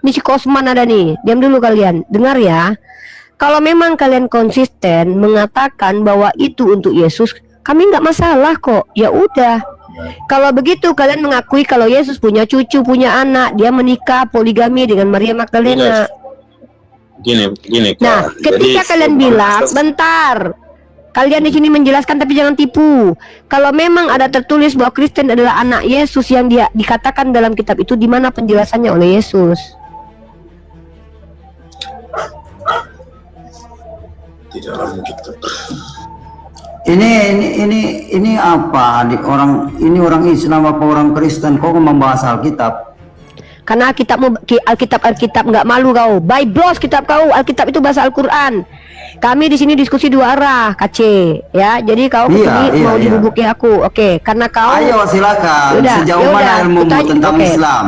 Ini si Kosman ada nih. Diam dulu kalian. Dengar ya. Kalau memang kalian konsisten mengatakan bahwa itu untuk Yesus, kami nggak masalah kok. Ya udah. Kalau begitu kalian mengakui kalau Yesus punya cucu, punya anak, dia menikah poligami dengan Maria Magdalena. Gini. Nah, ketika kalian bilang, bentar, kalian di sini menjelaskan tapi jangan tipu. Kalau memang ada tertulis bahwa Kristen adalah anak Yesus yang dia dikatakan dalam kitab itu, di mana penjelasannya oleh Yesus? Di dalam kitab. Ini apa? Orang Islam apa orang Kristen kok membahas Alkitab? Karena Alkitab nggak malu kau. Biblos kitab kau. Alkitab itu bahasa Al-Quran. Kami di sini diskusi dua arah, KC, ya. Jadi kau kesini mau dibubuki aku, oke? Karena kau. Ayo silakan. Sejauh mana ilmu tentang Islam?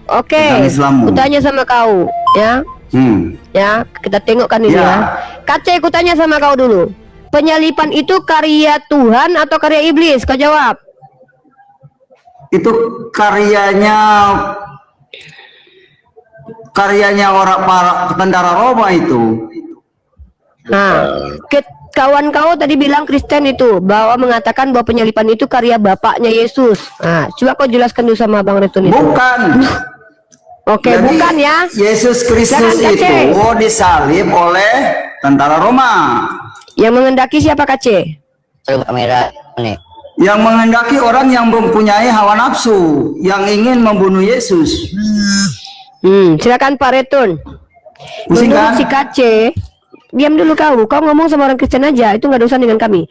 Oke. Kutanya sama kau, ya. Ya, kita tengokkan ini ya. KC, kutanya sama kau dulu. Penyalipan itu karya Tuhan atau karya iblis? Kau jawab. Itu karyanya orang para tentara Roma itu. Nah, kawan kau tadi bilang Kristen itu bahwa mengatakan bahwa penyalipan itu karya bapaknya Yesus. Nah, coba kau jelaskan dulu sama Bang Retun itu. Bukan. Oke, jadi, bukan ya. Yesus Kristus itu disalib oleh tentara Roma. Yang mengendaki siapa, KC? Kamera nih. Yang mengendaki orang yang mempunyai hawa nafsu, yang ingin membunuh Yesus. Silakan Pak Retun. Menurut si KC, diam dulu kau ngomong sama orang Kristen aja, itu nggak ada urusan dengan kami.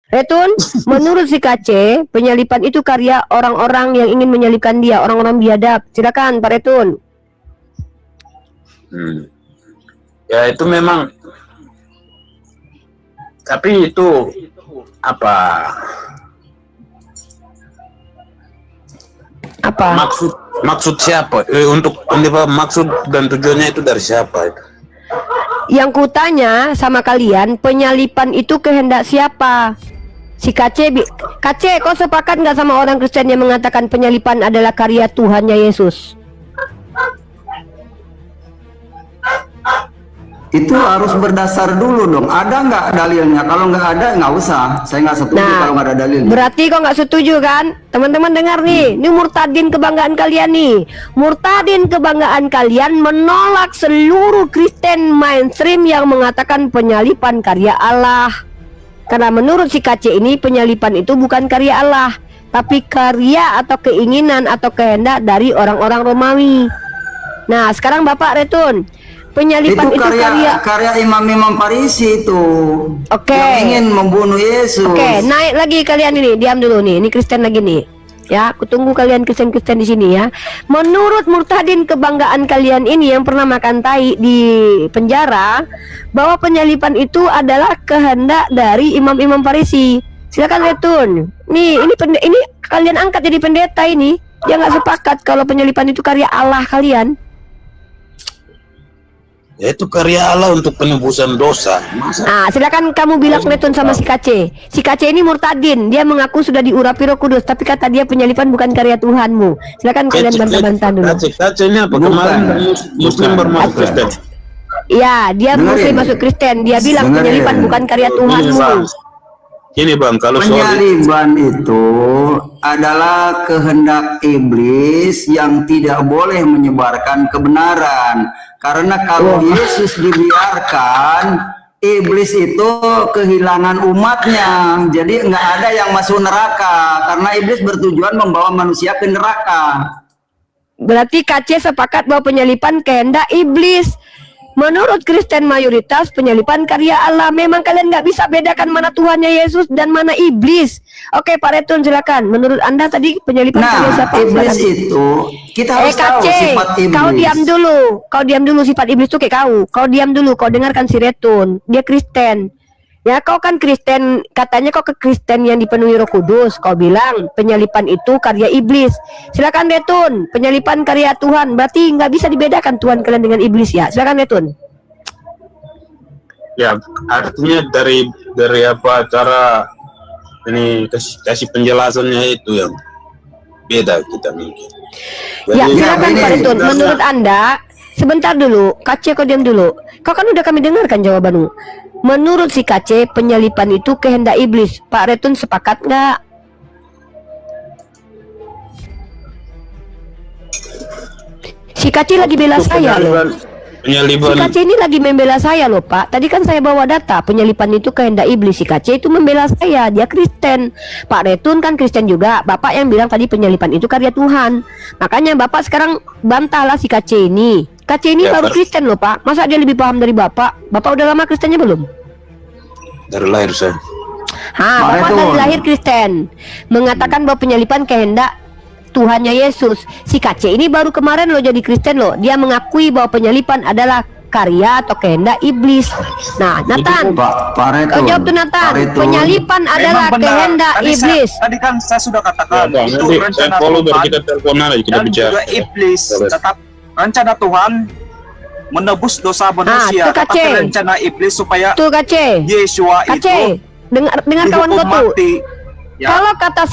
Retun, menurut si KC, penyalipan itu karya orang-orang yang ingin menyalibkan dia, orang-orang biadab. Silakan Pak Retun. Ya itu memang, tapi itu apa maksud siapa? Untuk maksud dan tujuannya itu dari siapa itu? Yang kutanya sama kalian, penyalipan itu kehendak siapa? Si KC, kau sepakat nggak sama orang Kristen yang mengatakan penyalipan adalah karya Tuhannya Yesus? Itu harus berdasar dulu dong. Ada nggak dalilnya? Kalau nggak ada, nggak usah. Saya nggak setuju kalau nggak ada dalilnya. Berarti kau nggak setuju kan? Teman-teman dengar nih, ini murtadin kebanggaan kalian nih. Murtadin kebanggaan kalian menolak seluruh Kristen mainstream yang mengatakan penyalipan karya Allah. Karena menurut si KC ini penyalipan itu bukan karya Allah, tapi karya atau keinginan atau kehendak dari orang-orang Romawi. Nah, sekarang Bapak Retun, penyalipan itu karya imam-imam Farisi itu. Oke. Yang ingin membunuh Yesus. Oke, naik lagi kalian ini, diam dulu nih. Ini Kristen lagi nih. Ya, aku tunggu kalian Kristen-Kristen di sini ya. Menurut murtadin kebanggaan kalian ini yang pernah makan tai di penjara, bahwa penyalipan itu adalah kehendak dari imam-imam Farisi. Silakan Retun. Nih, ini kalian angkat jadi pendeta ini. Dia nggak sepakat kalau penyalipan itu karya Allah kalian. Ya itu karya Allah untuk penebusan dosa. Nah, silakan kamu bilang Retun sama si KC. Si KC ini murtadin, dia mengaku sudah diurapi Roh Kudus, tapi kata dia penyalipan bukan karya Tuhanmu. Silakan kalian bantah-bantah dulu. KC ini apa? Kemarin Muslim bermasuk Kristen. Iya, dia Muslim masuk Kristen. Dia bilang penyalipan bukan karya Tuhanmu. Ini Bang, kalau penyaliban itu adalah kehendak iblis yang tidak boleh menyebarkan kebenaran. Karena kalau Yesus dibiarkan, iblis itu kehilangan umatnya. Jadi nggak ada yang masuk neraka. Karena iblis bertujuan membawa manusia ke neraka. Berarti KC sepakat bahwa penyalipan kehendak iblis. Menurut Kristen mayoritas penyalipan karya Allah. Memang kalian nggak bisa bedakan mana Tuhannya Yesus dan mana iblis. Oke Pak Retun silakan. Menurut Anda tadi penyalipan karya siapa? Iblis itu kita harus tahu sifat iblis. Kau diam dulu sifat iblis itu kayak kau diam dulu, kau dengarkan si Retun. Dia Kristen. Ya kau kan Kristen, katanya kau ke Kristen yang dipenuhi Roh Kudus. Kau bilang penyalipan itu karya iblis. Silakan Detun, penyalipan karya Tuhan. Berarti nggak bisa dibedakan Tuhan kalian dengan iblis ya. Silakan Detun. Ya, artinya dari apa cara ini kasih penjelasannya itu yang beda kita mungkin. Ya Jadi, silakan ini, Pak Detun. karena- Menurut Anda, sebentar dulu, Kace kau diam dulu. Kau kan udah kami dengarkan jawabanmu. Menurut si Kace, penyalipan itu kehendak iblis. Pak Retun sepakat nggak? Si Kace lagi bela itu saya loh. penyalipan Si Kace ini lagi membela saya loh Pak. Tadi kan saya bawa data penyalipan itu kehendak iblis. Si Kace itu membela saya. Dia Kristen. Pak Retun kan Kristen juga. Bapak yang bilang tadi penyalipan itu karya Tuhan. Makanya Bapak sekarang bantahlah si Kace ini. Kace ini Ya, baru Pak. Kristen loh Pak. Masa dia lebih paham dari Bapak? Bapak udah lama Kristennya belum? dari lahir saya. Bapak Retun. dari lahir Kristen. Mengatakan bahwa penyalipan kehendak Tuhannya Yesus. Si Kace ini baru kemarin loh jadi Kristen loh. Dia mengakui bahwa penyalipan adalah karya atau kehendak iblis. Nah, Nathan, Pak Retun. kau jawab tuh Nathan. Pak Retun. Penyalipan adalah Memang benar. kehendak Tadi iblis. tadi kan saya sudah Ya, katakan Bang, itu nanti saya rencana follow biar Tuhan kita teleponan aja kita dan bicara. juga iblis. Boleh. Tetap rencana Tuhan menebus dosa manusia, itu Kace. tetapi rencana iblis supaya Tuh Kace. Yesua itu Kace, dengar kawan dihukum kau tuh. mati. Ya. Kalau kata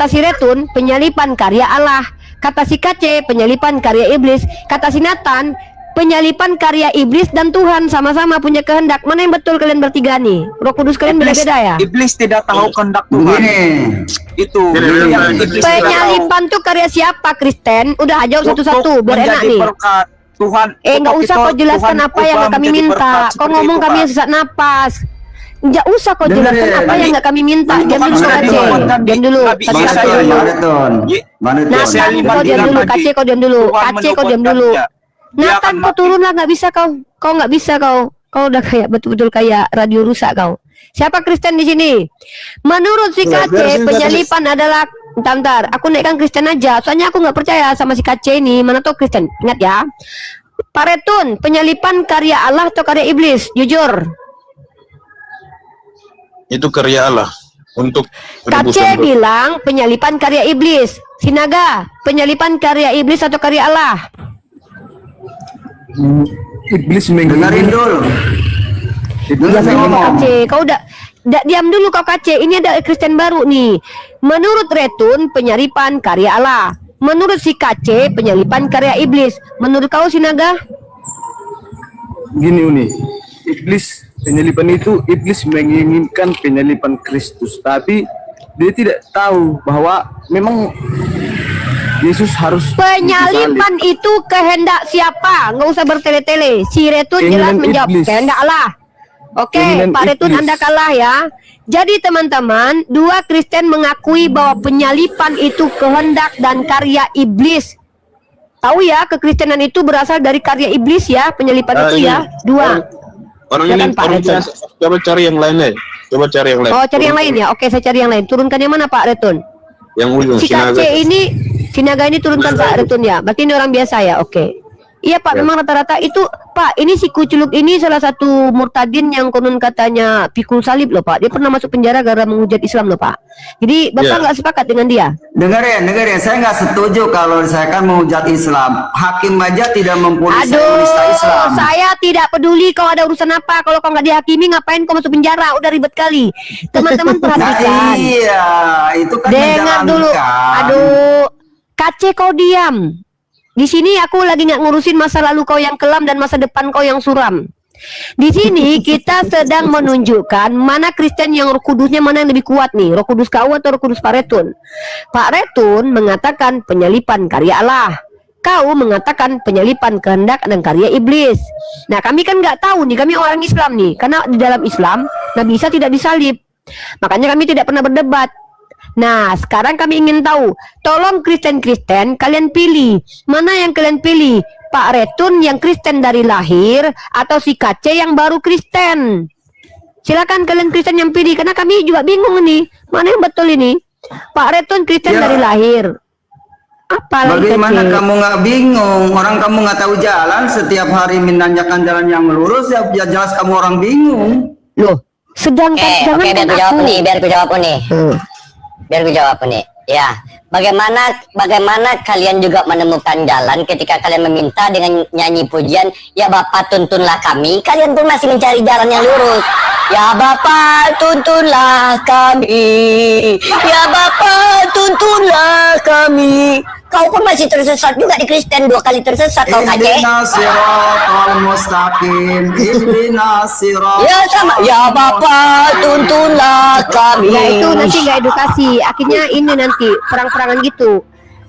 si Retun penyalipan karya Allah. Kata si Kace penyalipan karya iblis. Kata si Nathan penyalipan karya iblis dan Tuhan sama-sama punya kehendak. Mana yang betul kalian bertiga nih? Roh Kudus kalian beda-beda ya? Iblis tidak tahu kehendak Tuhan. Begini, Itu Begini, yang iblis tidak tahu. Penyalipan tuh karya siapa Kristen? Udah aja satu-satu biar enak menjadi nih. berkat Tuhan. Nggak untuk usah itu kau jelaskan Tuhan apa yang ubah nggak kami menjadi minta. berkat Kau seperti ngomong itu, kami Pak. yang sesak napas. Nggak usah kau Dengar jelaskan ya, apa yang nggak kami minta. Itu Diam kan dulu sudah Kace. dituangkan di Diam dulu. Nabi Kasih Isa Kace dulu. dulu. Retun. Nathan, Yesaya kau diam dulu. lagi. Kace kau diam dulu. Tuhan Kace kau diam dulu. menubuatkannya. Dia Nathan akan kau mati. turunlah, nggak bisa kau. Kau nggak bisa kau. Kau udah kayak betul-betul kayak radio rusak kau. Siapa Kristen di sini? Menurut si Nggak, Kace, biar sini, penyalipan adalah Bentar, aku naikkan Kristen aja. Soalnya aku nggak percaya sama si Kace ini. Mana tuh Kristen? Ingat ya. Pak Retun, penyalipan karya Allah atau karya iblis? Jujur. Itu karya Allah untuk Kace penebusan dosa. bilang penyalipan karya iblis. Sinaga, penyalipan karya iblis atau karya Allah? Iblis Dengerin menginginkan dulu. Dengerin Ya saya memang ngomong. Kace, kau udah diam dulu kau Kace. Ini ada Kristen baru nih. Menurut Retun penyalipan karya Allah. Menurut si Kace penyalipan karya iblis. Menurut kau Sinaga? gini Uni, iblis penyalipan itu iblis menginginkan penyalipan Kristus, tapi dia tidak tahu bahwa memang Yesus harus Penyalipan itu kehendak siapa? Nggak usah bertele-tele. Si Retun jelas Keinginan menjawab iblis. kehendak Allah. Oke, Keinginan Pak Retun iblis. Anda kalah ya. Jadi teman-teman, dua Kristen mengakui bahwa penyalipan itu kehendak dan karya iblis. Tahu ya, kekristenan itu berasal dari karya iblis ya, penyalipan itu ini ya. Dua. Orang Silakan, ini Pak orang Retun. coba cari yang lain deh. Coba cari yang lain. Oh, cari yang lain ya. Oke, saya cari yang lain. Turunkan yang mana Pak Retun? Yang ujung Si Sinaga. Kace ini, Sinaga ini turunkan Pak Retun ya. Berarti ini orang biasa ya. Oke. Iya Pak, Ya. memang rata-rata itu Pak. Ini si Kuculuk ini salah satu murtadin yang konon katanya pikul salib loh Pak. Dia pernah masuk penjara gara menghujat Islam loh Pak. Jadi Bapak Ya. nggak sepakat dengan dia? Dengerin. Saya nggak setuju kalau saya kan menghujat Islam. Hakim aja tidak mempunyai menista Islam. Saya tidak peduli kau ada urusan apa. Kalau kau nggak dihakimi, ngapain kau masuk penjara? Udah ribet kali. Teman-teman Nah perhatikan. iya, itu kan Dengar dulu. menjalankan. Aduh, Kace kau diam. Di sini aku lagi nggak ngurusin masa lalu kau yang kelam dan masa depan kau yang suram. Di sini kita sedang menunjukkan mana Kristen yang Roh Kudusnya mana yang lebih kuat nih, Roh Kudus kau atau Roh Kudus Pak Retun. Pak Retun mengatakan penyalipan karya Allah. Kau mengatakan penyalipan kehendak dan karya iblis. Nah kami kan nggak tahu nih, kami orang Islam nih, karena di dalam Islam Nabi Isa tidak disalib. Makanya kami tidak pernah berdebat. Nah, sekarang kami ingin tahu, tolong Kristen-Kristen kalian pilih, mana yang kalian pilih? Pak Retun yang Kristen dari lahir atau si Kace yang baru Kristen? Silakan kalian Kristen yang pilih, karena kami juga bingung nih, mana yang betul ini? Pak Retun Kristen Ya. dari lahir. Apa lagi Bagaimana Kace? kamu nggak bingung? Orang kamu nggak tahu jalan, setiap hari menanyakan jalan yang lurus, ya jelas kamu orang bingung. Loh, sedangkan Oke, jangan biar kan ku jawab aku. nih, biar ku jawab nih. Hmm. Biar gue jawab nih. Ya, bagaimana kalian juga menemukan jalan ketika kalian meminta dengan nyanyi pujian, ya Bapak tuntunlah kami, kalian pun masih mencari jalan yang lurus. Ya Bapak tuntunlah kami, ya Bapak tuntunlah kami. Kau pun masih tersesat juga di Kristen, 2 kali tersesat kau Kak Cek. Ihdinas siratal mustaqim. Ihdinas siratal Ya sama, ya Bapak tuntunlah kami. Ya itu nanti nggak edukasi, akhirnya ini nanti perang-perangan gitu.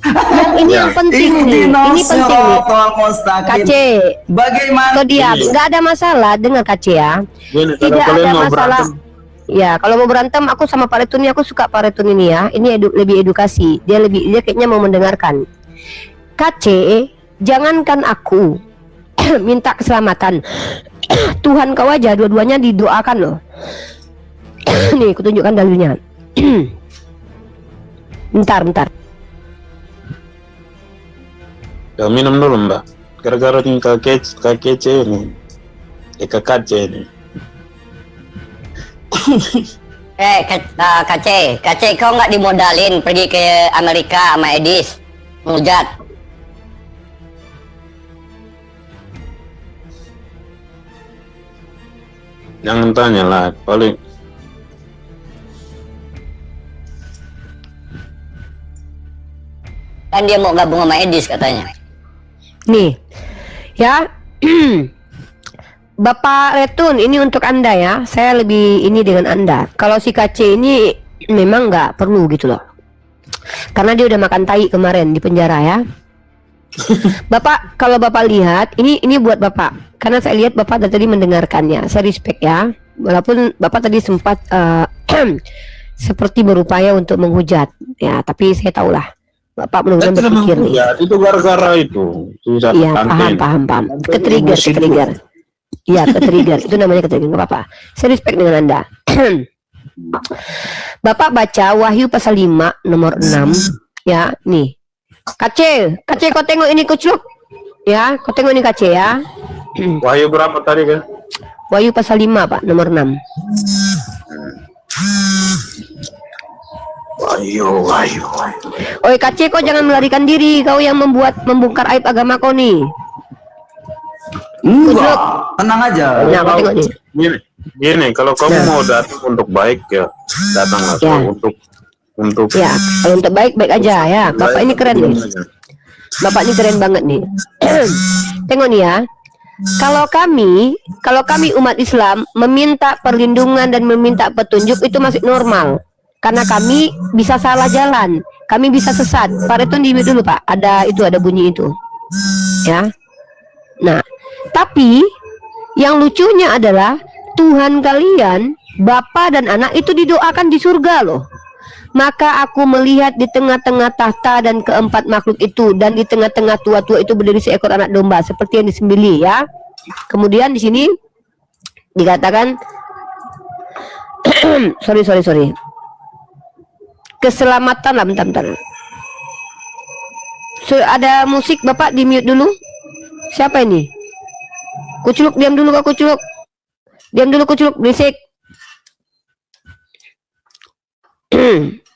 Yang ini yang penting nih, ini Ihdinas penting nih. siratal mustaqim. Kace, Bagaimana? kau diam, nggak ada masalah dengan Kace ya. Gini, kalau Tidak kalian ada mau masalah. berantem, Ya, kalau mau berantem aku sama Pak Retun ini, aku suka Pak Retun ini ya. Ini lebih edukasi. Dia kayaknya mau mendengarkan. Kace, jangankan aku minta keselamatan. Tuhan kau aja dua-duanya didoakan loh. Nih, aku tunjukkan dalilnya. bentar. ya minum dulu Mbak. Gara-gara tinggal kece ini. Kakak ini. Kace, kau nggak dimodalin pergi ke Amerika sama Edis ngujat? Jangan tanya lah, paling Kan dia mau gabung sama Edis katanya. Nih, ya. Bapak Retun, ini untuk Anda ya. Saya lebih ini dengan Anda. Kalau si KC ini memang nggak perlu gitu loh. Karena dia udah makan tai kemarin di penjara ya. Bapak, kalau Bapak lihat, ini buat Bapak. Karena saya lihat Bapak dari tadi mendengarkannya. Saya respect ya. Walaupun Bapak tadi sempat seperti berupaya untuk menghujat. Ya, tapi saya tahulah. Bapak mudah-mudahan berpikir nih. ya, itu gara-gara itu. Susah Iya, tante. paham. Ke-trigger. Iya, ke-trigger. Itu namanya ke-trigger, nggak apa-apa. Saya respect dengan Anda. Bapak baca Wahyu pasal 5 nomor 6. Ya, nih. Kace, kau tengok ini kucluk. Ya, kau tengok ini Kace ya. Wahyu berapa tadi kan? Wahyu pasal 5, Pak, nomor 6. Wahyu. Oi, Kace, kau jangan melarikan diri. Kau yang membongkar aib agama kau nih. Enggak, tenang aja. Nah, kau tengok nih. Gini, kalau kamu mau datang untuk baik ya datanglah. Ya. Untuk Ya, kalau untuk baik aja ya. Bapak ini keren nih. Bapak ini keren banget nih. Tengok nih ya. Kalau kami umat Islam meminta perlindungan dan meminta petunjuk itu masih normal. Karena kami bisa salah jalan, kami bisa sesat. Pak Retun di dulu Pak, ada bunyi itu. Ya. Nah, tapi yang lucunya adalah Tuhan kalian, Bapa dan Anak itu didoakan di surga loh. Maka aku melihat di tengah-tengah tahta dan keempat makhluk itu, dan di tengah-tengah tua-tua itu berdiri seekor anak domba seperti yang disembelih ya. Kemudian di sini dikatakan sorry. Keselamatan lah, bentar. Ada musik, Bapak di mute dulu. Siapa ini? Kuculuk, diam dulu Kak Kuculuk. Diam dulu Kuculuk, berisik.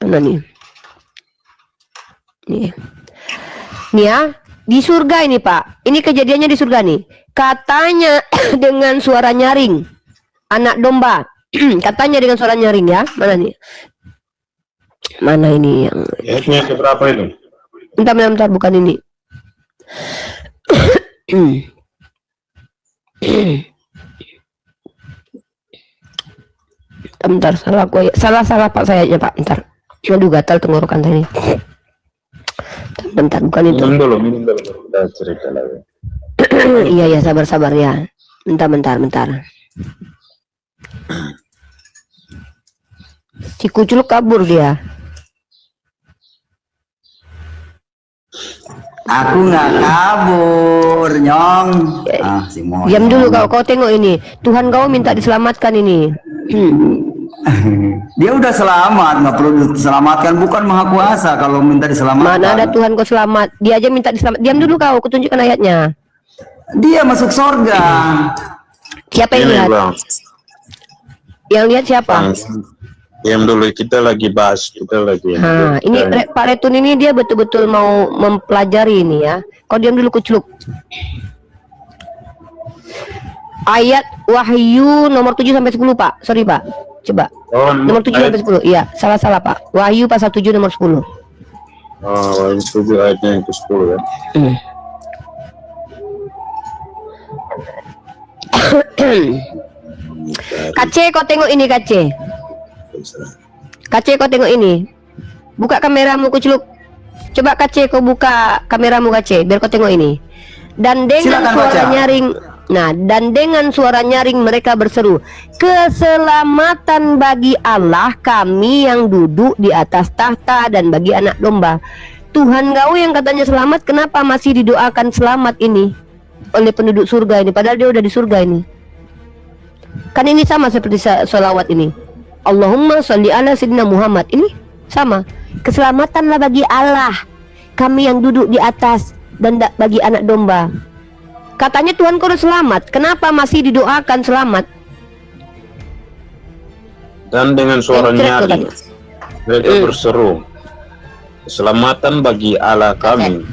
Mana nih? Nih ya, di surga ini Pak. Ini kejadiannya di surga nih. Katanya dengan suara nyaring. Anak domba. Katanya dengan suara nyaring ya. Mana nih? Mana ini yang ayatnya seberapa itu? bentar, bukan ini. Bentar, salah Pak sayanya Pak. Bentar. Aduh, gatal tenggorokan saya ini. Bentar, bukan itu. Minum dulu. Kita cerita lagi. Iya, sabar ya. Bentar. Si Kuculuk kabur dia. Aku nggak kabur, Nyong. Si Moy. Diam dulu kau tengok ini. Tuhan kau minta diselamatkan ini. Dia udah selamat, nggak perlu diselamatkan. Bukan maha kuasa kalau minta diselamatkan. Mana ada Tuhan kau selamat? Dia aja minta diselamatkan. Diam dulu kau, kutunjukkan ayatnya. Dia masuk surga. Siapa yang Ini lihat? Bang. Yang lihat siapa? Yang dulu kita lagi bahas, kita lagi. Nah, ini Pak Retun ini dia betul-betul mau mempelajari ini ya. Kau diam dulu kucluk. Ayat Wahyu nomor 7 sampai 10, Pak. Sorry, Pak. Coba. Oh, Nomor 7 sampai 10. Iya, salah-salah, Pak. Wahyu pasal 7 nomor 10. Oh, Wahyu 7 ayatnya yang ke-10 ya. Kace, kau tengok ini, Kace. Kace, kau tengok ini. Buka kameramu, kucluk. Coba Kace, kau buka kameramu, Kace, biar kau tengok ini. Dan dengan Silakan suara baca. nyaring, dan dengan suara nyaring mereka berseru, keselamatan bagi Allah kami yang duduk di atas tahta dan bagi anak domba. Tuhan kau yang katanya selamat, kenapa masih didoakan selamat ini oleh penduduk surga ini, padahal dia udah di surga ini. Kan ini sama seperti sholawat ini. Allahumma sholli ala sayyidina Muhammad. Ini sama. Keselamatanlah bagi Allah kami yang duduk di atas dan bagi anak domba. Katanya Tuhan kau udah selamat, kenapa masih didoakan selamat? Dan dengan suara Cerita nyaring mereka berseru, keselamatan bagi Allah kami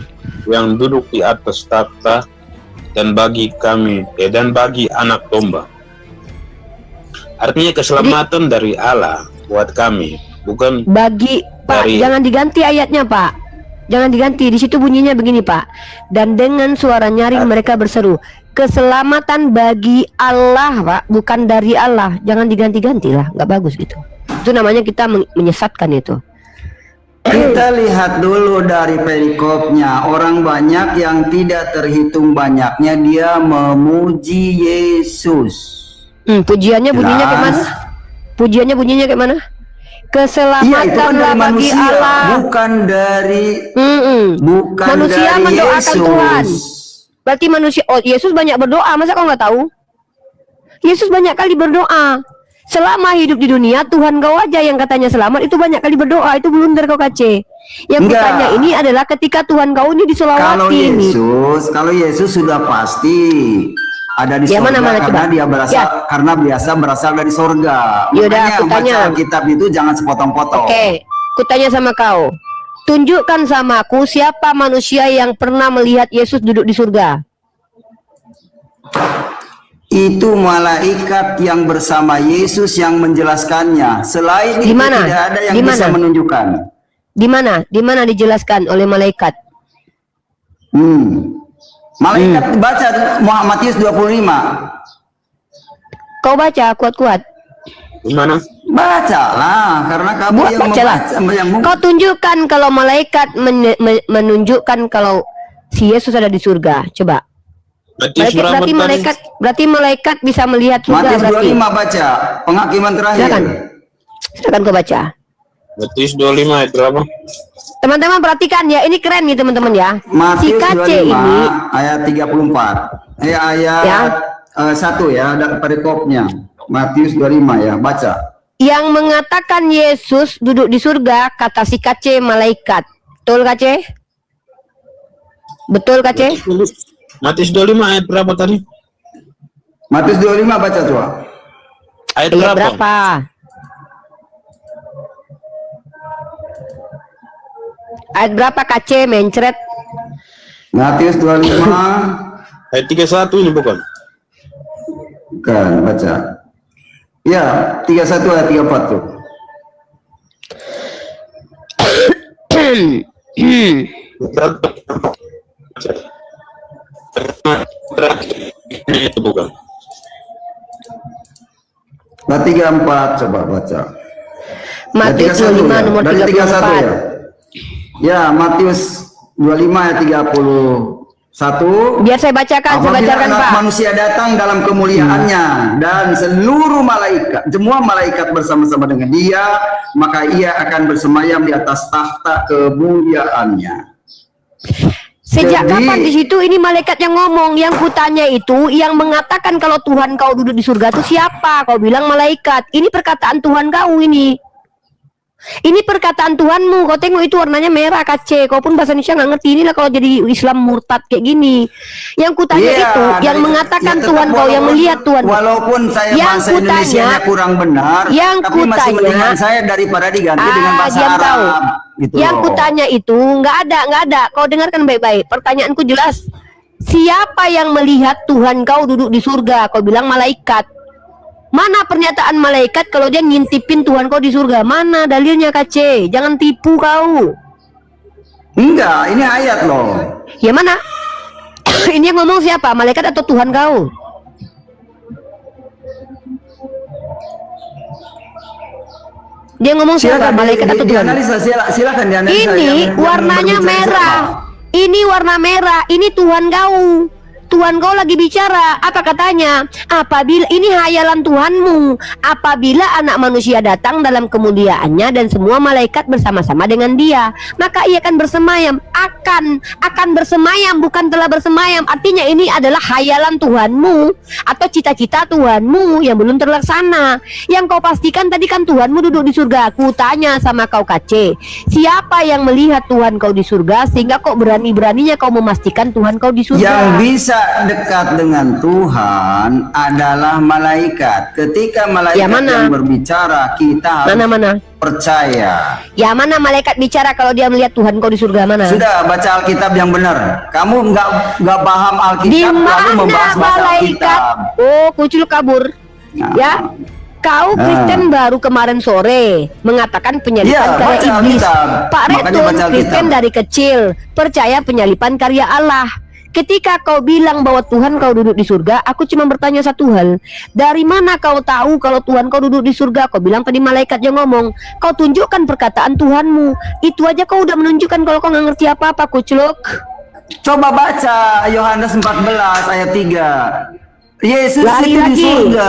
yang duduk di atas takhta dan bagi kami dan bagi anak domba. Artinya keselamatan dari Allah buat kami, bukan Bagi Pak, Dari- jangan diganti ayatnya, Pak. Jangan diganti. Di situ bunyinya begini, Pak. Dan dengan suara nyaring mereka berseru, keselamatan bagi Allah, Pak, bukan dari Allah. Jangan diganti-ganti lah, nggak bagus gitu. Itu namanya kita menyesatkan itu. Kita lihat dulu dari perikopnya. Orang banyak yang tidak terhitung banyaknya dia memuji Yesus. Pujiannya bunyinya kayak mana? Jelas. Pujiannya bunyinya kayak mana? Iya, itu kan Keselamatanlah dari bagi manusia, Allah. bukan dari Manusia dari mendoakan Yesus. Tuhan. Berarti manusia. Oh, Yesus banyak berdoa. Masa kau nggak tahu? Yesus banyak kali berdoa. Selama hidup di dunia, Tuhan kau aja yang katanya selamat itu banyak kali berdoa. Itu blunder kau, Kace. Yang Enggak. kutanya ini adalah ketika Tuhan kau ini Kalau disolawati ini. Kalau Yesus sudah pasti ada di Ya, surga mana, karena coba. dia berasal Ya. karena biasa berasal dari surga. Yaudah, Makanya aku tanya. baca kitab itu jangan sepotong-potong. Oke, kutanya sama kau. Tunjukkan sama aku siapa manusia yang pernah melihat Yesus duduk di surga. Itu malaikat yang bersama Yesus yang menjelaskannya. Selain Di itu mana? tidak ada yang Di bisa mana? menunjukkan. Di mana? Di mana dijelaskan oleh malaikat? Malaikat baca Matius 25. Kau baca kuat-kuat. gimana? Bacalah karena kamu Buat yang bacalah. membaca yang Kau tunjukkan kalau malaikat menunjukkan kalau si Yesus ada di surga. Coba. Matius Berarti malaikat bisa melihat surga. Matius Berarti. 25 baca penghakiman terakhir. Silakan kau baca. Matius 25 ayat berapa? Teman-teman perhatikan ya, ini keren nih teman-teman ya. Si Matius Kace 25 ini ayat 34. Ayat Ya. 1 ya, ada perikopnya. Matius 25 ya, baca. yang mengatakan Yesus duduk di surga, kata si Kace malaikat. Betul Kace? Betul Kace? Matius 25 ayat berapa tadi? Matius 25 baca coba. Ayat Ayat berapa? berapa? Ayat berapa Kace mencret? Matius 25 Ayat 31 ini bukan? kan baca. Ya, 31 ayat 34 tuh. Itu bukan. Nah, 34 coba baca. Matius 25 31 ya. nomor Dari 31 ya. 34. Ya, Matius 25 ayat 31. Biar saya bacakan, Apabila Pak. anak manusia datang dalam kemuliaannya dan seluruh malaikat, semua malaikat bersama-sama dengan dia, maka ia akan bersemayam di atas tahta kemuliaannya. Sejak Jadi- kapan di situ ini malaikat yang ngomong? Yang kutanya itu yang mengatakan kalau Tuhan kau duduk di surga itu siapa? Kau bilang malaikat. Ini perkataan Tuhan kau ini. Ini perkataan Tuhanmu. Kau tengok itu warnanya merah KC. Kau pun bahasa Indonesia nggak ngerti. Inilah kalau jadi Islam murtad kayak gini. Yang kutanya Iya, itu, yang dari- mengatakan ya tetap Tuhan kau, yang melihat Tuhan. Walaupun saya Yang bahasa kutanya- Indonesianya kurang benar, yang tapi masih kutanya- mendingan saya daripada diganti dengan bahasa diam Arab. kau. Gitu Yang loh. kutanya itu nggak ada. Kau dengarkan baik-baik. Pertanyaanku jelas. Siapa yang melihat Tuhan kau duduk di surga? Kau bilang malaikat. Mana pernyataan malaikat kalau dia ngintipin Tuhan kau di surga? Mana dalilnya KC? Jangan tipu kau. Enggak, ini ayat loh. Ya mana? Ini yang ngomong siapa? Malaikat atau Tuhan kau? Dia ngomong siapa? Malaikat atau Tuhan? dianalisa, silakan dianalisa. Ini Jangan warnanya berbicara merah. siapa. Ini warna merah. Ini Tuhan kau. Tuhan kau lagi bicara. Apa katanya? Apabila ini hayalan Tuhanmu, apabila anak manusia datang dalam kemuliaannya dan semua malaikat bersama-sama dengan dia, maka ia akan bersemayam. Akan bersemayam, bukan telah bersemayam. Artinya ini adalah hayalan Tuhanmu atau cita-cita Tuhanmu yang belum terlaksana. Yang kau pastikan tadi kan Tuhanmu duduk di surga. Aku tanya sama kau KC, siapa yang melihat Tuhan kau di surga sehingga kok berani-beraninya kau memastikan Tuhan kau di surga? Yang bisa dekat dengan Tuhan adalah malaikat. Ketika malaikat Ya, mana? yang berbicara, kita harus Mana? percaya. Ya mana malaikat bicara kalau dia melihat Tuhan kau di surga? Mana? Sudah baca Alkitab yang benar. Kamu nggak paham Di Alkitab, lalu mana membahas bahasa malaikat? Alkitab. Oh, kucul kabur. Nah. Ya. Kau Kristen baru kemarin sore mengatakan penyalipan Iya, karya baca iblis. Alkitab. Pak Makanya Retun baca Alkitab. Kristen dari kecil percaya penyalipan karya Allah. Ketika kau bilang bahwa Tuhan kau duduk di surga, aku cuma bertanya satu hal. Dari mana kau tahu kalau Tuhan kau duduk di surga? Kau bilang tadi malaikat yang ngomong. Kau tunjukkan perkataan Tuhanmu. Itu aja kau udah menunjukkan kalau kau nggak ngerti apa-apa, kucluk. Coba baca Yohanes 14 ayat 3. Yesus Lari itu di lagi. surga.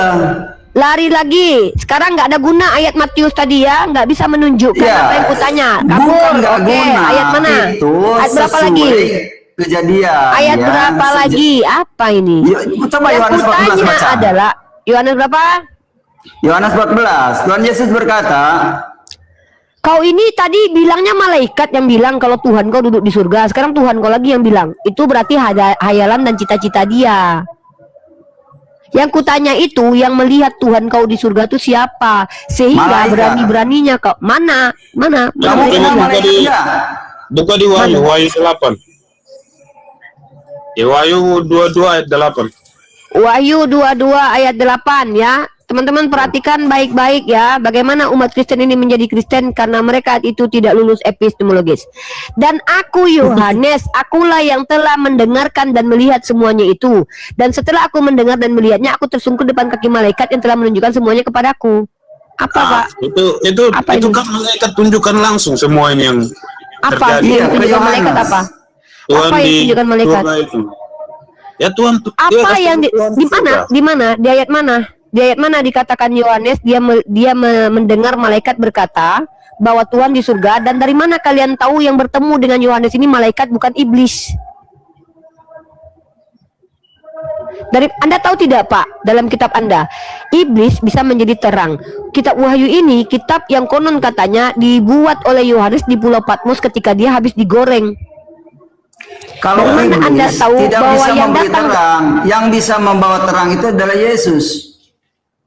Lari lagi. Sekarang nggak ada guna ayat Matius tadi ya, nggak bisa menunjukkan Ya, apa yang kutanya. bukan Kabur. nggak Oke, guna. ayat mana? Itu Ayat berapa sesuai lagi? Kejadian. Ayat ya. berapa lagi? Apa ini? Coba Yang Yohanes 14 kutanya baca. adalah Yohanes berapa? Yohanes 14. Tuhan Yesus berkata, Kau ini tadi bilangnya malaikat yang bilang kalau Tuhan kau duduk di surga. Sekarang Tuhan kau lagi yang bilang. Itu berarti hayalan dan cita-cita dia. Yang kutanya itu, yang melihat Tuhan kau di surga itu siapa? Sehingga Malaikat. berani-beraninya kau mana? kamu Malaikat kenal bilang. malaikat enggak? Buka di Wahyu, Wahyu 8. Di Wahyu 22 ayat 8. Wahyu 22 ayat 8 ya. Teman-teman perhatikan baik-baik ya, bagaimana umat Kristen ini menjadi Kristen karena mereka itu tidak lulus epistemologis. Dan aku Yohanes, akulah yang telah mendengarkan dan melihat semuanya itu. Dan setelah aku mendengar dan melihatnya, aku tersungkur depan kaki malaikat yang telah menunjukkan semuanya kepadaku. Apa Pak? Itu Apa itu ini? kan malaikat tunjukkan langsung semua ini yang Apa? terjadi. Iya, Yang ke tunjukkan malaikat Yohanes. apa? Tuhan Apa yang di tunjukkan malaikat? surga itu. Ya Tuhan Apa dia yang di Tuhan mana? surga. Di mana? Di ayat mana? Di ayat mana dikatakan Yohanes mendengar malaikat berkata bahwa Tuhan di surga, dan dari mana kalian tahu yang bertemu dengan Yohanes ini malaikat bukan iblis? Dari Anda tahu tidak Pak, dalam kitab Anda iblis bisa menjadi terang. Kitab Wahyu ini kitab yang konon katanya dibuat oleh Yohanes di Pulau Patmos ketika dia habis digoreng. Kalau Dari mana Anda iblis tahu tidak bahwa bisa yang memberi datang terang, yang bisa membawa terang itu adalah Yesus.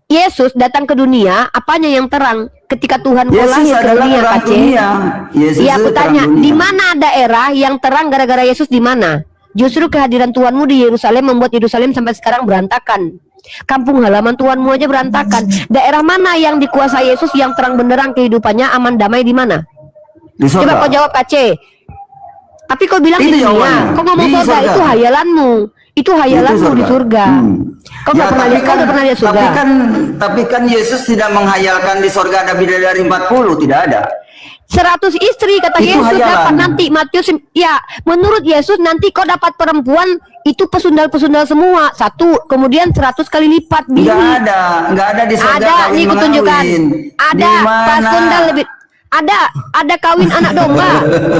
Yesus datang ke dunia, apanya yang terang? Ketika Tuhan kau Yesus lahir ke adalah dunia, terang Kace. dunia. Yesus Iya, itu aku terang tanya, dunia. di mana daerah yang terang gara-gara Yesus di mana? Justru kehadiran Tuhanmu di Yerusalem membuat Yerusalem sampai sekarang berantakan. Kampung halaman Tuhanmu aja berantakan. Daerah mana yang dikuasai Yesus yang terang benderang kehidupannya aman damai di mana? Di Coba surga. kau jawab, Kace. Tapi kau bilang Itu di dunia, jawabannya. kau ngomong Di surga, surga. itu hayalanmu. Itu hayalanmu di surga. Kau nggak pernah lihat, kau udah pernah lihat surga? Tapi kan Yesus tidak menghayalkan di surga ada bidadari 40, tidak ada. 100 istri kata Itu Yesus hayalan. dapat nanti Matius ya, menurut Yesus nanti kau dapat perempuan itu pesundal-pesundal semua satu, kemudian 100 kali lipat bini. Nggak ada di surga Ada kawin nih kutunjukkan. mengawin. Ada Di mana? pasundal lebih ada kawin anak domba.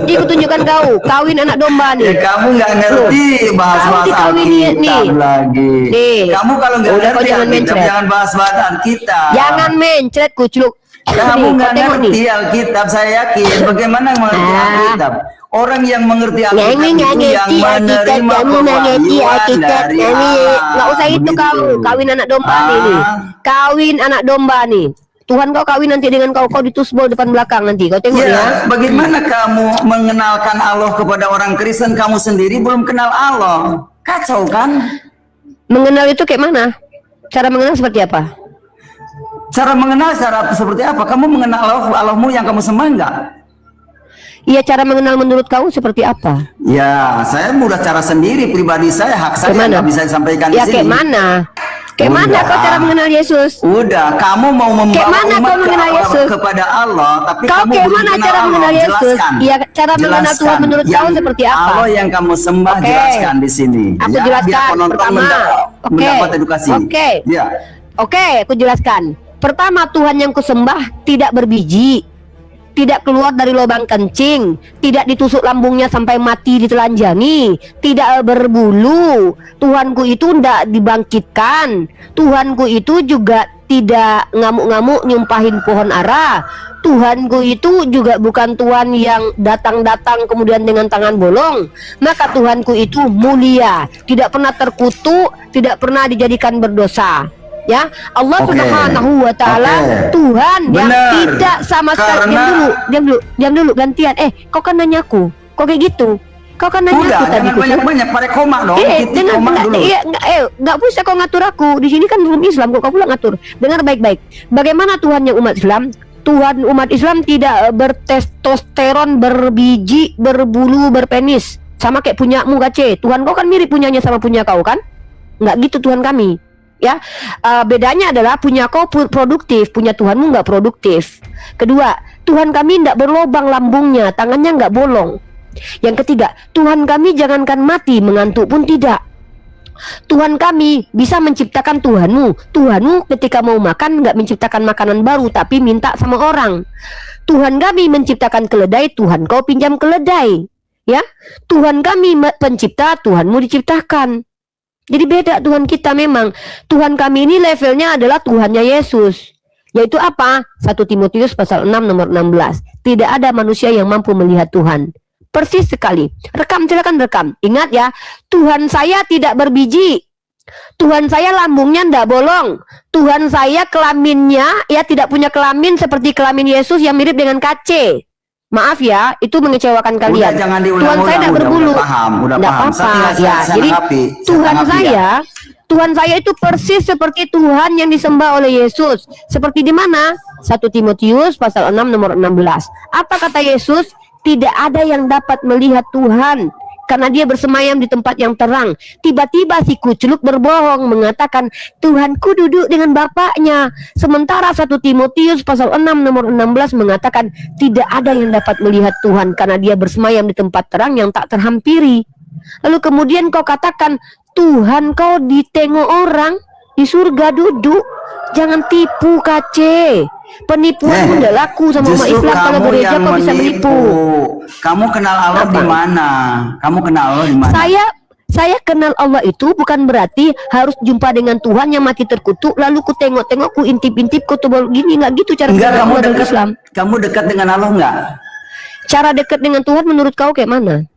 Ini kutunjukkan kau kawin anak domba Ya nih. kamu nggak ngerti bahas-bahas Kamu dikawini Alkitab nih. lagi. Nih. Kamu kalau nggak Udah, kau ngerti jangan Alkitab mencret. jangan bahas-bahas Alkitab. Jangan mencret kucluk. Kamu nggak kau tengok ngerti nih. Alkitab, saya yakin. Bagaimana mengerti Ah. Alkitab? Orang yang mengerti Alkitab Nyanyi itu yang ngerti Alkitab, menerima kamu ngerti pewahyuan Alkitab, dari nyanyi. Allah. Nggak usah itu Begitu. kau, kawin anak domba nih. Ah. Kawin anak domba nih. Tuhan kau kawin nanti dengan kau ditusbol depan belakang nanti. Kau tengok ya. Ya, bagaimana kamu mengenalkan Allah kepada orang Kristen, kamu sendiri belum kenal Allah? Kacau kan? Mengenal itu kayak mana? Cara mengenal seperti apa? Cara mengenal cara seperti apa? Kamu mengenal Allahmu yang kamu sembah enggak? Iya, cara mengenal menurut kau seperti apa? Ya, saya udah cara sendiri, pribadi saya, hak saya Kayak mana? nggak bisa disampaikan Ya di sini. kayak mana? Kayak mana Udah. kau cara mengenal Yesus? Udah, kamu mau Kayak membawa mana umat kau mengenal Yesus? kepada Allah, tapi Kau kamu kayak belum mana kenal cara Allah. mengenal Yesus? Jelaskan. Iya, cara mengenal Tuhan menurut kau Yang seperti apa? Allah yang kamu sembah, Oke. jelaskan di sini. Aku Ya, biar jelaskan. penonton Pertama, mendapat edukasi. Oke. Ya. Oke, aku jelaskan. Pertama, Tuhan yang kusembah tidak berbiji, tidak keluar dari lubang kencing, tidak ditusuk lambungnya sampai mati ditelanjangi, tidak berbulu. Tuhanku itu tidak dibangkitkan. Tuhanku itu juga tidak ngamuk-ngamuk nyumpahin pohon ara. Tuhanku itu juga bukan Tuhan yang datang-datang kemudian dengan tangan bolong. Maka Tuhanku itu mulia, tidak pernah terkutuk, tidak pernah dijadikan berdosa. Ya, Allah Oke. Subhanahu wa taala Oke. Tuhan yang Benar. tidak sama sekali. Karena- Diam dulu gantian. Kau kan nanya aku. Kok kayak gitu? Kau kan nanya Udah, aku tadi. jangan Kus. banyak-banyak, pada koma dong. Titik Dengar, koma dulu. nggak bisa kau ngatur aku. Di sini kan belum Islam, kok kau pula ngatur. Dengar baik-baik. Bagaimana Tuhan yang umat Islam? Tuhan umat Islam tidak bertestosteron, berbiji, berbulu, berpenis. Sama kayak punyamu Gace. Tuhan kau kan mirip punyanya sama punya kau kan? Nggak gitu Tuhan kami. Ya, bedanya adalah punya kau produktif, punya Tuhanmu nggak produktif. Kedua, Tuhan kami nggak berlobang lambungnya, tangannya nggak bolong. Yang ketiga, Tuhan kami jangankan mati, mengantuk pun tidak. Tuhan kami bisa menciptakan Tuhanmu. Tuhanmu ketika mau makan nggak menciptakan makanan baru, tapi minta sama orang. Tuhan kami menciptakan keledai, Tuhan kau pinjam keledai. Ya, Tuhan kami pencipta, Tuhanmu diciptakan. Jadi beda Tuhan kita memang. Tuhan kami ini levelnya adalah Tuhannya Yesus. Yaitu apa? 1 Timotius pasal 6 nomor 16. Tidak ada manusia yang mampu melihat Tuhan. Persis sekali. Rekam, silakan rekam. Ingat ya, Tuhan saya tidak berbiji. Tuhan saya lambungnya tidak bolong. Tuhan saya kelaminnya ya tidak punya kelamin seperti kelamin Yesus yang mirip dengan kace. Maaf ya, itu mengecewakan kalian. Udah, jangan Tuhan diulang-ulang, saya tidak berbulu. udah paham. Nggak Saya apa-apa tinggal ya. saya Jadi tanggapi, Tuhan tanggapi ya. Tuhan saya itu persis seperti Tuhan yang disembah oleh Yesus. Seperti di mana? 1 Timotius pasal 6 nomor 16. Apa kata Yesus? Tidak ada yang dapat melihat Tuhan karena dia bersemayam di tempat yang terang. Tiba-tiba si kucluk berbohong mengatakan Tuhanku duduk dengan bapaknya. Sementara 1 Timotius pasal 6 nomor 16 mengatakan tidak ada yang dapat melihat Tuhan karena dia bersemayam di tempat terang yang tak terhampiri. Lalu kemudian kau katakan Tuhan kau ditengok orang di surga duduk. Jangan tipu kace. Penipuan udah laku sama umat Justru Islam. Kalau kamu gereja yang kau bisa menipu. menipu. Kamu kenal Allah Apa? di mana? Kamu kenal Allah di mana? Saya kenal Allah itu bukan berarti harus jumpa dengan Tuhan yang mati terkutuk lalu ku tengok-tengok, ku intip-intip, ku tebal gini. Nggak gitu cara Enggak, kenal kamu Allah dalam dekat. Islam. Kamu dekat dengan Allah enggak? Cara dekat dengan Tuhan menurut kau kayak mana?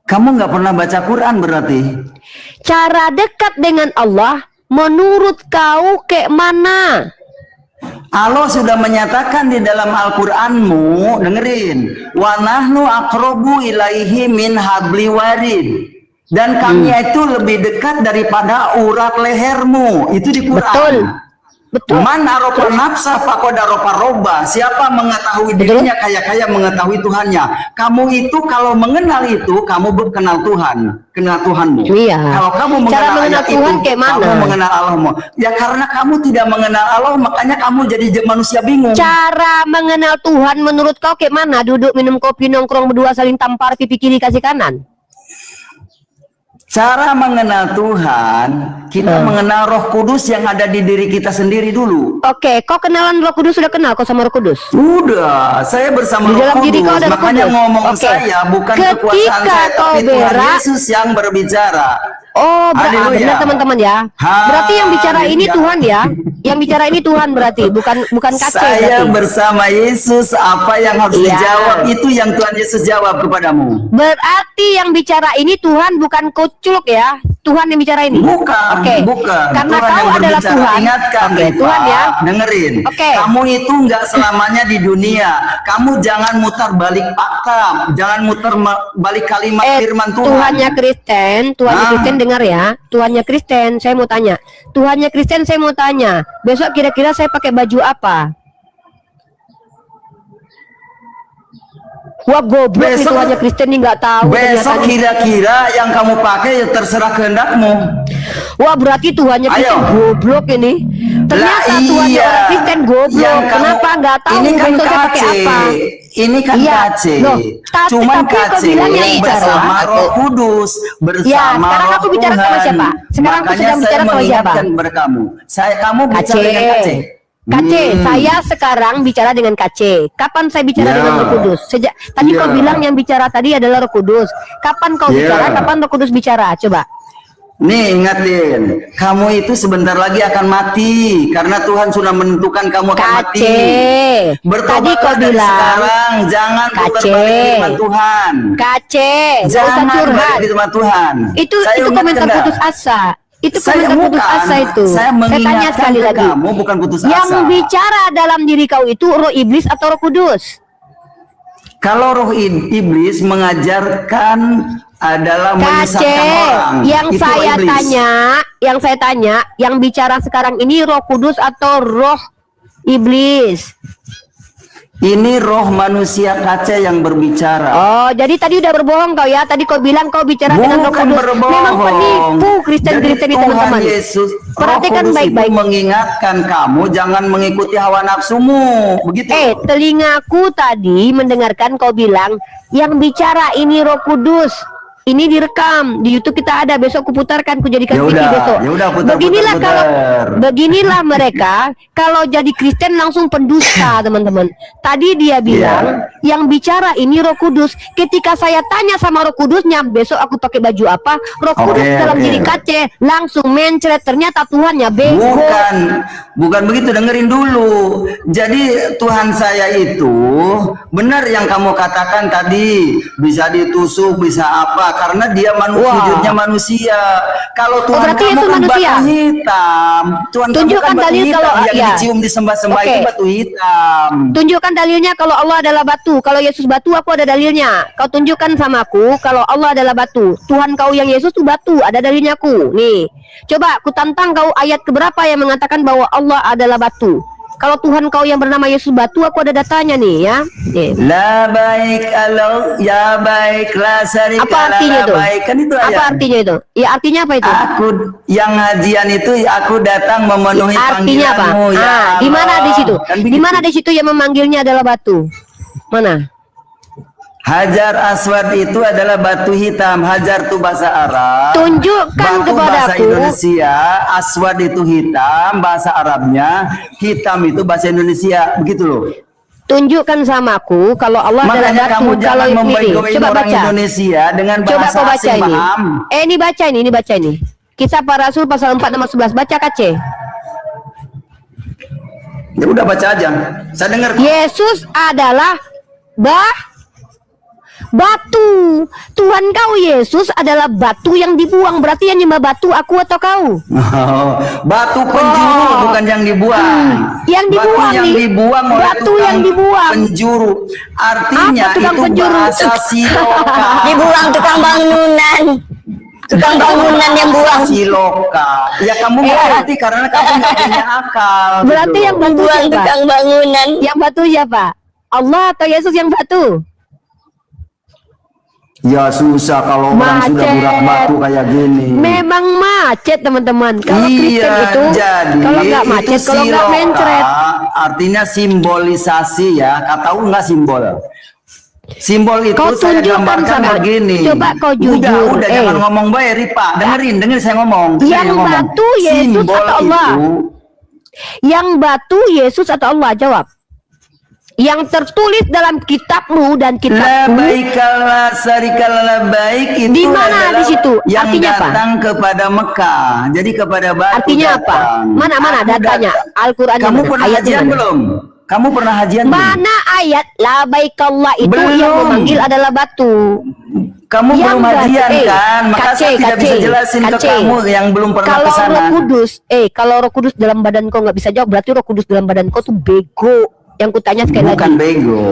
Kamu nggak pernah baca Quran berarti? Cara dekat dengan Allah menurut kau kayak mana? Allah sudah menyatakan di dalam Al-Qur'anmu, dengerin, wa nahnu aqrabu ilaihi min habli warid. Dan kami itu lebih dekat daripada urat lehermu. Itu di Quran. Betul. Betul. Man aropa nafsah faqad aropa roba. Siapa mengetahui dirinya kaya-kaya mengetahui Tuhannya. Kamu itu kalau mengenal itu kamu kenal Tuhan, kenal Tuhanmu. Iya. Kalau kamu Cara mengenal mengenal ayat Tuhan itu, kayak mana? kamu mengenal Allahmu. Ya karena kamu tidak mengenal Allah, makanya kamu jadi manusia bingung. Cara mengenal Tuhan menurut kau kayak mana? Duduk minum kopi nongkrong berdua saling tampar pipi kiri kasih kanan. Cara mengenal Tuhan, kita mengenal Roh Kudus yang ada di diri kita sendiri dulu. Oke, kau kenalan Roh Kudus, sudah kenal kau sama Roh Kudus? Udah, saya bersama Di dalam Roh diri kau Kudus. ada Roh Makanya Kudus. ngomong Oke. saya bukan Ketika kekuasaan saya, kau tapi Tuhan berak, Yesus yang berbicara. Oh, Haleluya. benar teman-teman ya. Berarti yang bicara ini Haleluya. Tuhan ya. Yang bicara ini Tuhan berarti, bukan KC Saya berarti. bersama Yesus, apa yang harus Iya. dijawab itu yang Tuhan Yesus jawab kepadamu. Berarti yang bicara ini Tuhan, bukan Kuculuk ya. Tuhan yang bicara ini. Bukan, Oke. bukan. Karena Tuhan kau yang adalah berbicara. Tuhan. Ingatkan, Oke, Rifa. Tuhan ya. Dengerin. Oke. Kamu itu nggak selamanya di dunia. Kamu jangan mutar balik fakta, jangan mutar balik kalimat firman Tuhan. Tuhannya Kristen, Tuhannya Ah. Kristen dengar ya. Tuhannya Kristen, saya mau tanya. Tuhannya Kristen, saya mau tanya. Besok kira-kira saya pakai baju apa? Wah, goblok nih Besok- Tuhannya Kristen nih, nggak tahu Besok ternyata nih. kira-kira yang kamu pakai ya terserah kehendakmu. Wah, berarti Tuhannya Kristen Ayo. goblok ini. Ternyata Lah, Tuhannya iya. orang Kristen goblok. Yang kamu- Kenapa nggak tahu Ini kan besok saya pakai KC. apa? Ini kan Iya. KC. Loh, Cuman tapi kau KC bilang yang bicara. bersama Aku- Roh Kudus, bersama Ya, sekarang Roh aku bicara sama Tuhan. siapa? Sekarang aku Makanya sedang bicara saya sama siapa? mengingatkan berkamu. Kamu bicara dengan KC. KC, saya sekarang bicara dengan KC. Kapan saya bicara Ya. dengan Roh Kudus? Sejak tadi Ya. kau bilang yang bicara tadi adalah Roh Kudus. Kapan kau Ya. bicara? Kapan Roh Kudus bicara? Coba. Nih ingatin, kamu itu sebentar lagi akan mati karena Tuhan sudah menentukan kamu akan mati. KC. Tadi Bertobatlah kau dari bilang. sekarang, jangan putar KC. balik firman Tuhan. KC, nggak usah Jangan curhat. balik firman Tuhan. Itu Saya komentar ingatkan dah. putus asa. Itu Saya komentar putus bukan. asa itu. Saya tanya mengingatkan sekali ke lagi. kamu, bukan putus Yang asa. bicara dalam diri kau itu roh iblis atau Roh Kudus? Kalau roh iblis mengajarkan adalah KC, menyesatkan orang. yang Itu roh saya iblis. tanya, yang bicara sekarang ini Roh Kudus atau roh iblis? Ini roh manusia kaca yang berbicara. Oh, jadi tadi udah berbohong kau ya? Tadi kau bilang kau bicara dengan Roh Bukan Kudus. berbohong. Memang penipu Kristen-Kristen Jadi itu, teman-teman. Tuhan Yesus, Perhatikan Roh Kudus baik-baik. itu mengingatkan kamu jangan mengikuti hawa nafsumu. Begitu. Telingaku tadi mendengarkan kau bilang yang bicara ini Roh Kudus. Ini direkam di YouTube, kita ada, besok kuputarkan, kujadikan Ya TV udah, besok. ya udah, putar, Beginilah putar, kalau putar. beginilah mereka kalau jadi Kristen langsung pendusta, teman-teman. Tadi dia bilang yang bicara ini Roh Kudus. Ketika saya tanya sama Roh Kudusnya, besok aku pakai baju apa? Roh Kudus dalam diri KC langsung mencret, ternyata Tuhannya bego. Bukan begitu, dengerin dulu. Jadi Tuhan saya itu benar yang kamu katakan tadi, bisa ditusuk, bisa apa, karena dia wujudnya manusia. Kalau Tuhan berarti kamu Yesus kan manusia? batu hitam. Tuhan kamu Tunjukkan kan batu dalil hitam, kalau yang iya. dicium disembah-sembah Oke. itu batu hitam. Tunjukkan dalilnya kalau Allah adalah batu. Kalau Yesus batu, aku ada dalilnya. Kau tunjukkan sama aku kalau Allah adalah batu. Tuhan kau yang Yesus tuh batu, ada dalilnya aku. Nih, coba aku tantang kau ayat keberapa yang mengatakan bahwa Allah adalah batu. Kalau Tuhan kau yang bernama Yesus batu, aku ada datanya nih ya. Nih. La baik Allah, ya baiklah sarika. Apa artinya la itu? baik. Kan itu Apa ayat. artinya itu? Ya artinya apa itu? Aku yang ngajian itu aku datang memenuhi Artinya apa? panggilanmu ya Di mana Allah. di situ? Kan Di begitu. mana di situ yang memanggilnya adalah batu? Mana? Hajar Aswad itu adalah batu hitam. Hajar itu bahasa Arab. Tunjukkan Batu bahasa kepadaku. Indonesia. Aswad itu hitam, bahasa Arabnya. Hitam itu bahasa Indonesia. Begitu loh. Tunjukkan sama aku kalau Allah adalah Makanya batu. kamu Kalau jangan ini, membego-begoin coba orang baca. Indonesia dengan Coba bahasa kau baca asing, ini. paham? Ini baca ini. Kisah para Rasul pasal 4 nomor 11. Baca KC. Ya udah baca aja. Saya dengar. Yesus adalah batu. Tuhan kau Yesus adalah batu yang dibuang. Berarti yang nyembah batu aku atau kau? Batu penjuru bukan yang dibuang. Yang dibuang batu yang nih. dibuang oleh Batu tukang yang dibuang. penjuru. Artinya Apa tukang itu penjuru? bahasa siloka. Dibuang tukang bangunan. Tukang bangunan yang buang. Siloka. Ya kamu nggak ngerti karena kamu nggak punya akal. Berarti gitu. yang batu Buang siapa? tukang bangunan. Yang batu siapa? Allah atau Yesus yang batu? Ya susah kalau orang sudah Macet. burak batu kayak gini. Memang macet teman-teman. Kalau Kristen Iya, itu, jadi kalau nggak macet, itu kalau nggak siloka, mencret. artinya simbolisasi ya. Tahu nggak simbol? Simbol itu Kau saya tunjukkan gambarkan sama. begini. Coba kau jujur. Udah jangan ngomong baik, Ripa. Dengerin saya ngomong. Dengerin Yang ngomong. batu Yesus Simbol atau Allah? itu Yang batu Yesus atau Allah? Jawab. yang tertulis dalam kitabmu dan kitabku. Labaikalla sarikalla labaik itu Di mana adalah di situ? yang Artinya apa? datang kepada Mekah. Jadi kepada batu Artinya apa? datang. Mana Aku datanya? datang. Al-Qur'annya Kamu mana? pernah Ayatnya hajian mana? belum? Kamu pernah hajian belum? Mana ayat labaikallah itu Belum. yang memanggil adalah batu? Kamu Yang belum hajian berarti, kan? Maka saya tidak bisa jelasin ke kamu yang belum pernah Kalau ke sana. Roh Kudus, kalau Roh Kudus dalam badan kau nggak bisa jawab, berarti Roh Kudus dalam badan kau tuh bego. Yang kutanya sekali Bukan lagi. bego,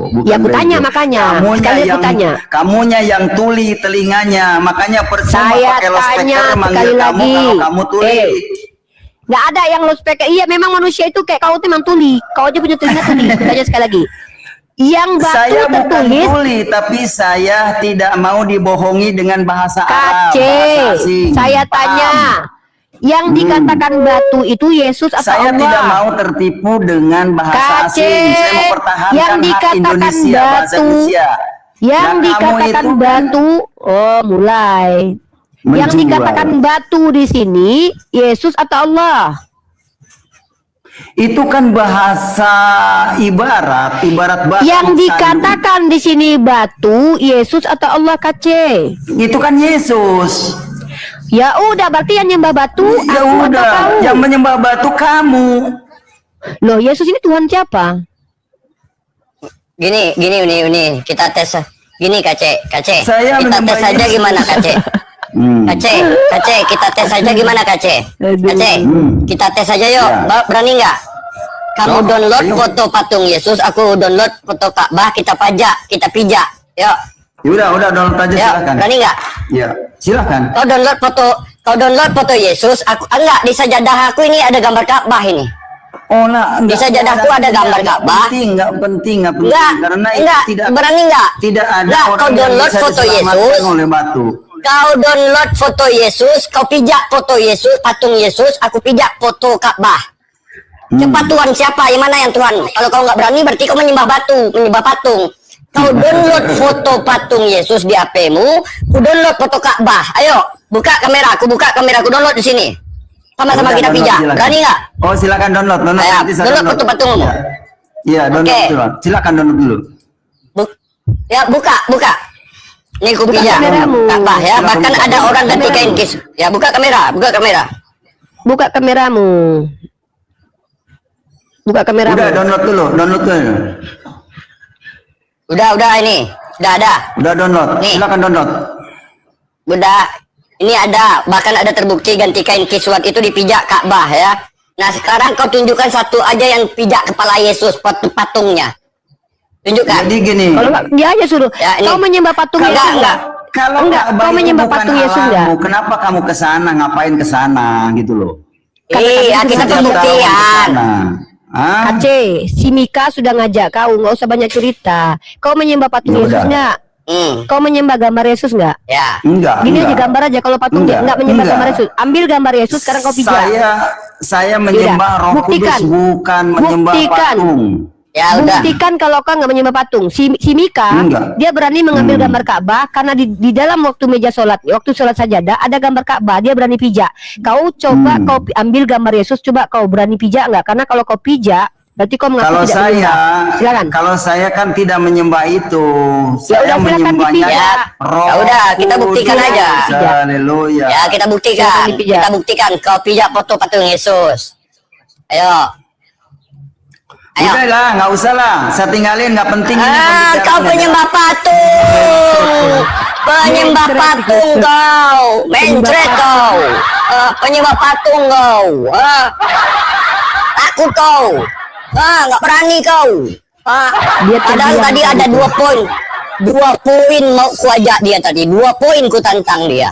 bukan Ya, kutanya bego. makanya. Kamunya Sekali yang kutanya. kamunya yang tuli telinganya, makanya percuma Saya pakai tanya loudspeaker manggil sekali kamu lagi. kalau kamu tuli. Nggak ada yang lo speknya. Iya, memang manusia itu kayak kau tuh memang tuli. Kau aja punya telinga tuli. Kutanya sekali lagi. Yang batu Saya bukan tertulis tuli, tapi saya tidak mau dibohongi dengan bahasa Arab, kace. bahasa asing. Saya Paham? tanya. Yang dikatakan batu itu Yesus atau Saya Allah? tidak mau tertipu dengan bahasa Kace. asing. Saya mau pertahankan Yang hak dikatakan Indonesia, bahasa batu. Indonesia. Yang Nah, kamu dikatakan itu kan batu, oh mulai. Yang menjual. dikatakan batu di sini Yesus atau Allah? Itu kan bahasa ibarat batu. Yang sandu. dikatakan di sini batu Yesus atau Allah kace? Itu kan Yesus. Ya udah, berarti yang nyembah batu Ya aku atau udah, kau? yang menyembah batu kamu. Loh, Yesus ini Tuhan siapa? Gini, kita tes. Gini Kace. Saya Kita tes menyembah saja Yesus. gimana Kace? Kace, kita tes saja gimana Kace? Kace, kita tes saja yuk. Ya. Berani nggak? Kamu Sok, download ayo. foto patung Yesus, aku download foto Ka'bah, kita pijak. Yuk. Ya udah download aja Yuk, silakan. berani nggak? Ya, silakan. Kau download foto Yesus, enggak, di sajadah aku ini ada gambar Ka'bah ini. Oh, nah, Di sajadahku ada gambar Ka'bah. Enggak penting, Enggak, karena itu enggak, tidak berani enggak? tidak ada Enggak, orang kau yang download bisa foto diselamatkan Yesus. oleh batu. Kau download foto Yesus, kau pijak foto Yesus, patung Yesus, aku pijak foto Ka'bah. Cepat Tuhan siapa? Yang mana yang Tuhan? Kalau kau nggak berani berarti kau menyembah batu, menyembah patung. Kau download foto patung Yesus di HP-mu, ku download foto Ka'bah. Ayo, buka kamera, aku download di sini. Sama-sama Udah, kita download, pijak. silakan. Berani nggak? Oh, silakan download. Ayo, Nanti saya download foto patungmu. Ya. Iya, download Oke. dulu. Silakan download dulu. Ya, buka. Nih ku pijak kameramu. Ka'bah ya. Silakan Bahkan buka. ada orang ganti Kameramu. kain kis. Ya, buka kamera. Buka kameramu. Buka kameramu. Udah download dulu. Udah ini. Udah ada. Udah download. Nih. Silakan download. Udah, ini ada, bahkan ada terbukti ganti kain kiswat itu dipijak Ka'bah ya. Nah sekarang kau tunjukkan satu aja yang pijak kepala Yesus patungnya. Tunjukkan. Jadi gini. Kalau enggak, dia aja suruh. Ya, ini. Kau menyembah patung Enggak, Yesus enggak. Kalau Enggak, Ka'bah kau itu menyembah bukan patung Yesus Allahmu, enggak? kenapa kamu ke sana? Ngapain ke sana gitu loh? Iya, kita Setiap tahun ke pembuktian. sana. Hah? Kace, si Mika sudah ngajak kau, nggak usah banyak cerita. Kau menyembah patung Ya Yesus udah. enggak? Kau menyembah gambar Yesus enggak? Ya. Enggak. Gini aja enggak. gambar aja, kalau patung dia enggak menyembah enggak. gambar Yesus. Ambil gambar Yesus sekarang kau pijak. Saya menyembah Roh buktikan. Kudus, bukan menyembah Buktikan. patung. Ya udah. Buktikan kalau kau nggak menyembah patung. Si Mika Enggak. dia berani mengambil gambar Ka'bah karena di dalam waktu meja sholat, waktu sholat sajadah ada gambar Ka'bah, dia berani pijak. Kau coba kau ambil gambar Yesus, coba kau berani pijak enggak? Karena kalau kau pijak berarti kau mengaku Kalau tidak saya, menyembah. Silakan. kalau saya kan tidak menyembah itu. Ya Saya udah, silakan menyembahnya dipijak. Roh Ya udah, kita buktikan Kudus. aja. Haleluya. Ya kita buktikan. Silakan dipijak. Kita buktikan kau pijak foto patung Yesus. Ayo. Udah lah, nggak usah lah. Saya tinggalin, nggak penting ini pembicaraan. Kau penyembah patung. Penyembah patung kau. Mencret kau. Penyembah patung kau. Takut kau. Nggak berani kau. Dia Padahal terdiam tadi ada 2 poin. 2 poin mau ku ajak dia tadi. 2 poin ku tantang dia.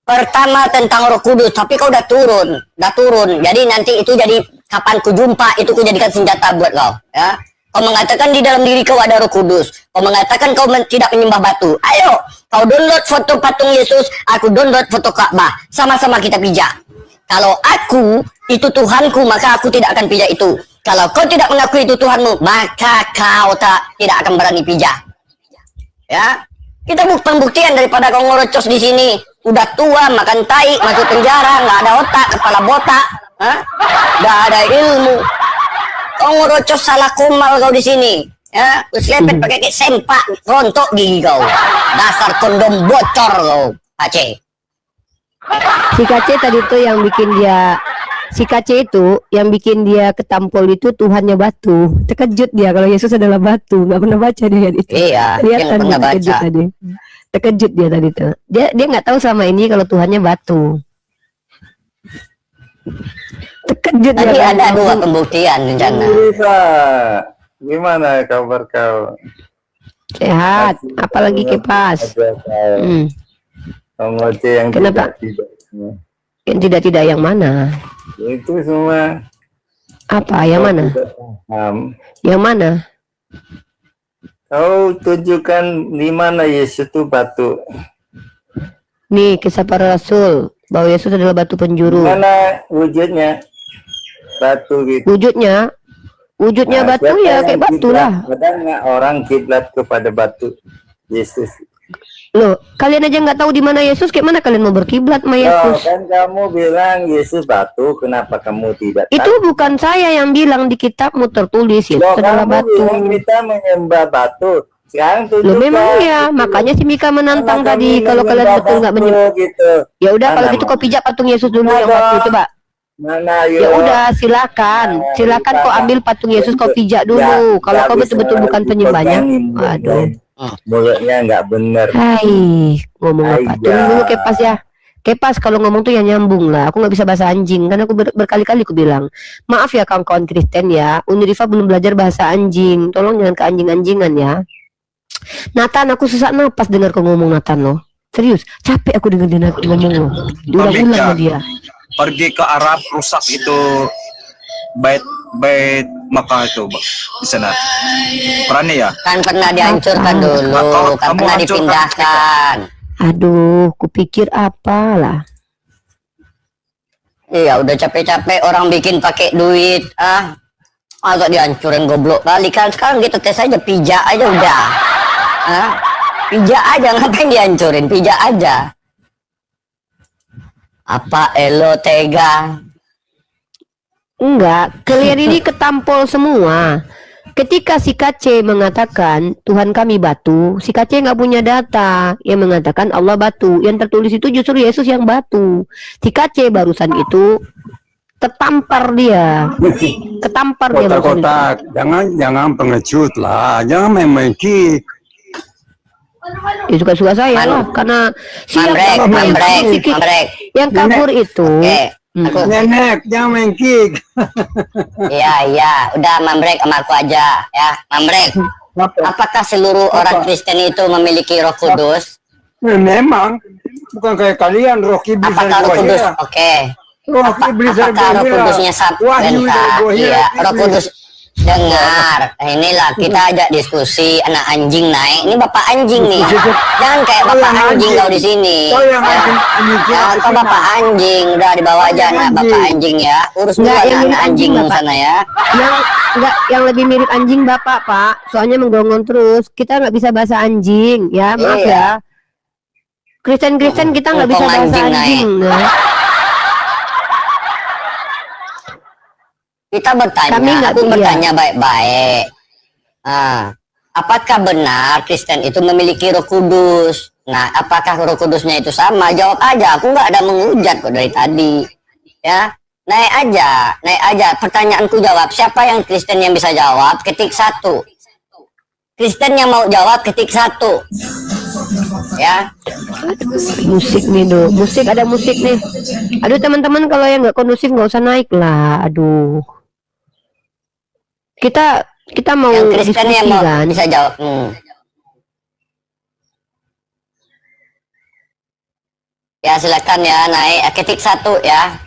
Pertama tentang Roh Kudus, tapi kau udah turun. Jadi nanti itu jadi kapan ku jumpa itu ku jadikan senjata buat kau, ya. Kau mengatakan di dalam diri kau ada Roh Kudus. Kau mengatakan kau tidak menyembah batu. Ayo, kau download foto patung Yesus, aku download foto Ka'bah. Sama-sama kita pijak. Kalau aku itu Tuhanku, maka aku tidak akan pijak itu. Kalau kau tidak mengakui itu Tuhanmu, maka kau tidak akan berani pijak. Ya, kita pembuktian daripada kau ngorocos di sini. Udah tua, makan tai, masuk penjara, nggak ada otak, kepala botak, nggak ada ilmu. Kau ngorocos salah komal kau di sini. Ya, lu selepet pakai kayak sempak, rontok gigi kau. Dasar kondom bocor kau, Aceh. Si Kace tadi tuh yang bikin dia, si Kace itu yang bikin dia ketampol itu Tuhannya batu. Terkejut dia kalau Yesus adalah batu. Nggak pernah baca dia itu. Iya, Kelihatan yang dia pernah terkejut baca. tadi. Terkejut dia tadi tuh. Dia nggak tahu selama ini kalau Tuhannya batu. Terkejut dia. Tadi kan. ada dua pembuktian rencana. Risa, gimana kabar kau? Sehat, apalagi kipas. Hmm. Kamu Aceh yang Kenapa? tidak. Yang tidak yang mana? Itu semua. Apa? Yang mana? Tidak paham. Yang mana? Kau tunjukkan di mana Yesus itu batu. Nih kisah para rasul bahwa Yesus adalah batu penjuru. Mana wujudnya? Batu gitu. Wujudnya Nah, batu siapa ya yang kayak batu kiblat? lah. Ada nggak orang kiblat kepada batu Yesus? Loh, kalian aja nggak tahu di mana Yesus, kayak mana kalian mau berkiblat sama Oh, Yesus? kan kamu bilang Yesus batu, kenapa kamu tidak Itu bukan saya yang bilang, di kitabmu tertulis Yesus Loh, adalah kamu batu. bilang kita menyembah batu. Sekarang Loh tunjukkan. memang ya, makanya si Mika menantang Karena tadi kami kalau kalian menyembah betul nggak batu, menyembah. gitu. Ya udah kalau Mana gitu mau? kau pijak patung Yesus dulu Mana yang batu, dong? coba. Mana yuk? Ya udah silakan, silakan kau ambil patung Yesus kau pijak dulu. Kalau kau betul-betul bukan penyembahnya, waduh. Mulutnya nggak bener. Hai, ngomong apa? Ayah. Tunggu dulu Kepas ya. Kepas kalau ngomong tuh ya nyambung lah. Aku nggak bisa bahasa anjing kan aku berkali-kali aku bilang. Maaf ya kawan-kawan Kristen ya. Unirifa belum belajar bahasa anjing. Tolong jangan keanjing-anjingan ya. Nathan, aku sesak napas dengar kau ngomong Nathan loh. Serius, capek aku dengar dia ngomong loh. Diulang-ulang sama dia. Pergi ke Arab rusak itu bait Makkah itu di sana. Berani ya? Kan pernah dihancurkan dulu, kan Kamu pernah hancurkan. dipindahkan. Aduh, kupikir apalah. Iya, udah capek-capek orang bikin pakai duit, masa dihancurin goblok kali kan. Sekarang gitu tes aja, pijak aja udah. Pijak aja, ngapain dihancurin, pijak aja. Apa elo tega? Enggak, kalian ini ketampol semua. Ketika si Kace mengatakan Tuhan kami batu, si Kace nggak punya data yang mengatakan Allah batu. Yang tertulis itu justru Yesus yang batu. Si Kace barusan itu tertampar dia, ketampar dia barusan itu. Kotak-kotak, jangan pengecut lah, jangan main-main kick. Ya suka-suka saya lah, karena siap Mambrek. yang kabur itu. Oke, aku, Nenek, jangan main kick. iya, udah Mambrek sama aku aja, ya. Mambrek, apakah seluruh orang Kristen itu memiliki Roh Kudus? Memang, bukan kayak kalian, roh iblis Apakah Roh Kudus? Oke. Roh iblis dari Apakah Roh Bohira. Kudusnya Wahyu dari bentar? Bohira, Iya, Roh iblis. Kudus. Dengar, inilah kita ajak diskusi anak anjing naik. Ini bapak anjing nih. Jangan kayak bapak anjing kau di sini. Kau yang anjing, Ya, kau bapak anjing, udah dibawa aja anak bapak anjing ya. Urus dulu Nggak, yang anak mirip anjing anjing, Bapak. sana ya. Yang lebih mirip anjing bapak Pak, soalnya menggonggong terus. Kita nggak bisa bahasa anjing, ya maaf Iya. ya. Kristen kita nggak bisa Ngomong bahasa anjing, anjing. Nah. Kita Kami bertanya, nggak aku iya. bertanya baik-baik. Apakah benar Kristen itu memiliki Roh Kudus? Nah, apakah Roh Kudusnya itu sama? Jawab aja. Aku nggak ada menghujat kok dari tadi. Ya, naik aja. Pertanyaanku jawab. Siapa yang Kristen yang bisa jawab? Ketik 1. Kristen yang mau jawab ketik 1. Ya, Musik nih do, ada musik nih. Aduh teman-teman, kalau yang nggak kondusif nggak usah naik lah. Aduh. Kita mau yang Kristen diskusi yang mau kan. bisa jawab. Ya silakan ya naik ketik 1 ya.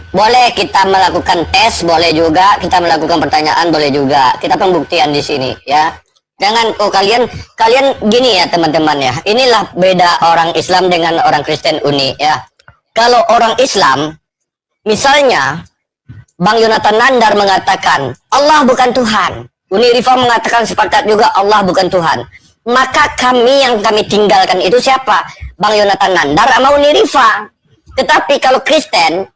Boleh kita melakukan tes, boleh juga kita melakukan pertanyaan, boleh juga. Kita pembuktian di sini ya. Jangan kalian gini ya teman-teman ya. Inilah beda orang Islam dengan orang Kristen unik ya. Kalau orang Islam misalnya Bang Yonatan Nandar mengatakan Allah bukan Tuhan. Uni Rifa mengatakan sepakat juga Allah bukan Tuhan. Maka yang kami tinggalkan itu siapa? Bang Yonatan Nandar sama Uni Rifa. Tetapi kalau Kristen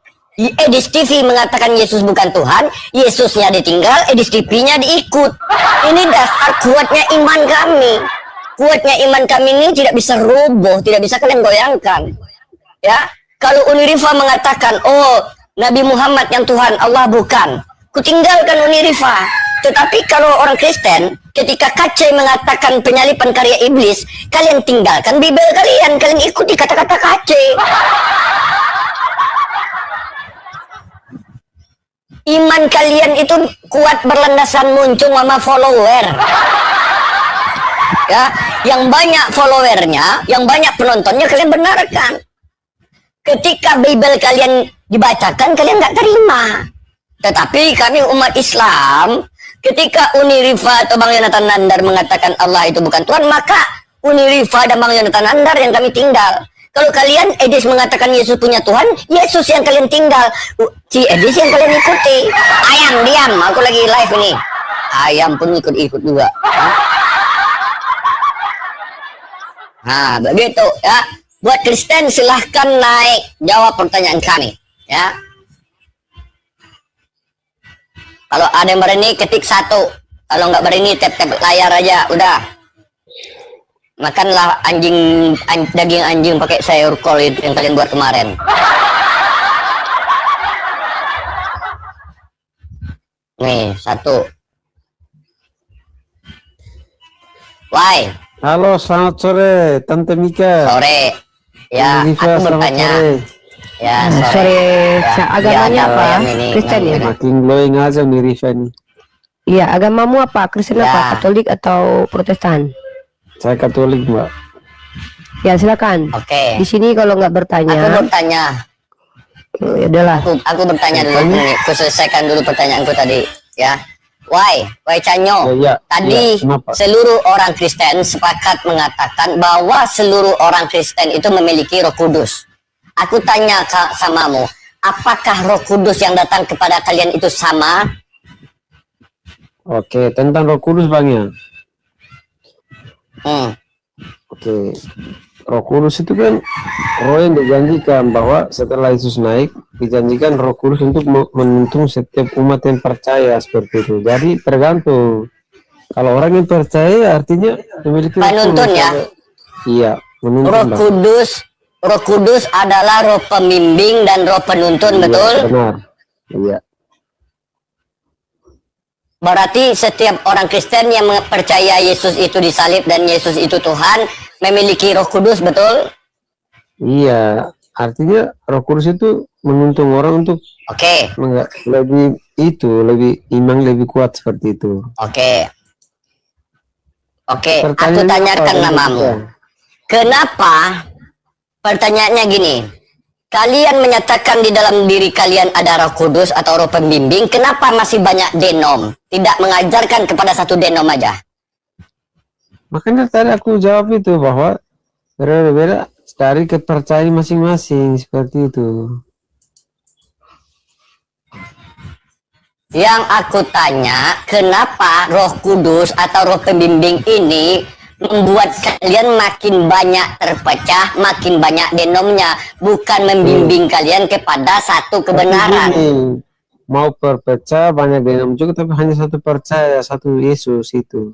Edis TV mengatakan Yesus bukan Tuhan, Yesusnya ditinggal, Edis TV-nya diikut. Ini dasar kuatnya iman kami. Kuatnya iman kami ini tidak bisa roboh, tidak bisa kalian goyangkan. Ya, kalau Unirifa mengatakan, oh Nabi Muhammad yang Tuhan, Allah bukan, kutinggalkan Unirifa. Tetapi kalau orang Kristen, ketika KC mengatakan penyalipan karya iblis, kalian tinggalkan Bible kalian ikuti kata-kata KC. Iman kalian itu kuat berlandasan muncul sama follower. Ya, yang banyak followernya, yang banyak penontonnya kalian benarkan. Ketika Bible kalian dibacakan, kalian nggak terima. Tetapi kami umat Islam, ketika Unirifa atau Bang Yonatan Nandar mengatakan Allah itu bukan Tuhan, maka Unirifa dan Bang Yonatan Nandar yang kami tinggal. Kalau kalian Edis mengatakan Yesus punya Tuhan, Yesus yang kalian tinggal, si Edis yang kalian ikuti. Ayam diam, aku lagi live ini. Ayam pun ikut-ikut juga. Nah, begitu ya. Buat Kristen silahkan naik jawab pertanyaan kami, ya. Kalau ada yang berani ketik 1, kalau nggak berani tap-tap layar aja, udah. Makanlah daging anjing pakai sayur kol itu yang kalian buat kemarin. Nih, 1. Why? Halo, selamat sore, Tante Mika. Sore. Ya, Rifa, aku bertanya. Ya, Sore. Ya, Agamanya ya, apa? yang ini, Kristen ya? Makin glowing aja nih Rifa nih. Iya, agamamu apa? Kristen Ya. apa? Katolik atau Protestan? Saya Katolik, Mbak. Ya, silakan. Oke. Di sini kalau nggak Aku bertanya, bertanya. ya udahlah. Aku bertanya dulu nih. Aku selesaikan dulu pertanyaanku tadi, ya. Why Canyo? Ya, Tadi kenapa? seluruh orang Kristen sepakat mengatakan bahwa seluruh orang Kristen itu memiliki Roh Kudus. Aku tanya samamu, apakah Roh Kudus yang datang kepada kalian itu sama? Oke, tentang Roh Kudus Bang ya. Oke, Roh Kudus itu kan roh yang dijanjikan bahwa setelah Yesus naik, dijanjikan Roh Kudus untuk menuntun setiap umat yang percaya seperti itu. Jadi tergantung. Kalau orang yang percaya artinya memiliki Roh Penuntun Kudus. ya? Iya, menuntun. Roh Bang. Roh Kudus adalah roh pembimbing dan roh penuntun, Iya, betul? benar. Iya. Berarti setiap orang Kristen yang percaya Yesus itu disalib dan Yesus itu Tuhan memiliki Roh Kudus, betul? Iya, artinya Roh Kudus itu menuntun orang untuk Oke. lebih iman lebih kuat seperti itu. Oke. Aku Pertanyaannya tanyakan apa? namamu. Kenapa? Pertanyaannya gini. Kalian menyatakan di dalam diri kalian ada Roh Kudus atau Roh Pembimbing. Kenapa masih banyak denom? Tidak mengajarkan kepada satu denom aja. Makanya tadi aku jawab itu bahwa berbeda-beda dari kepercayaan masing-masing seperti itu. Yang aku tanya, kenapa Roh Kudus atau Roh Pembimbing ini membuat kalian makin banyak terpecah, makin banyak denomnya, bukan membimbing kalian kepada satu kebenaran. Ini, mau berpecah banyak denom juga, tapi hanya satu percaya, satu Yesus itu.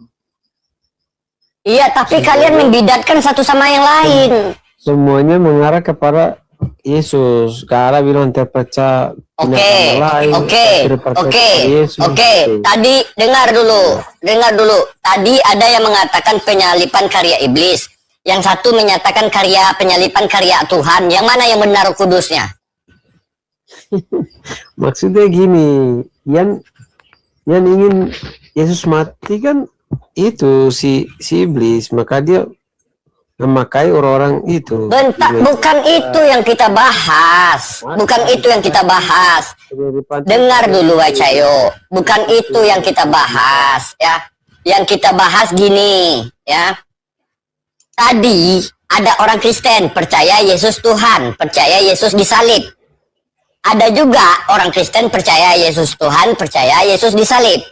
Iya, tapi kalian membidatkan satu sama yang lain. Semuanya mengarah kepada Yesus. Karena bilang terpecah. Oke. Tadi dengar dulu. Tadi ada yang mengatakan penyalipan karya iblis. Yang satu menyatakan penyalipan karya Tuhan. Yang mana yang benar Roh Kudusnya? Maksudnya gini, yang ingin Yesus mati kan itu si iblis, maka dia memakai orang-orang itu. Bukan itu yang kita bahas. Dengar dulu Wacayo. Bukan itu yang kita bahas, ya. Yang kita bahas gini, ya. Tadi ada orang Kristen percaya Yesus Tuhan, percaya Yesus disalib. Ada juga orang Kristen percaya Yesus Tuhan, percaya Yesus disalib.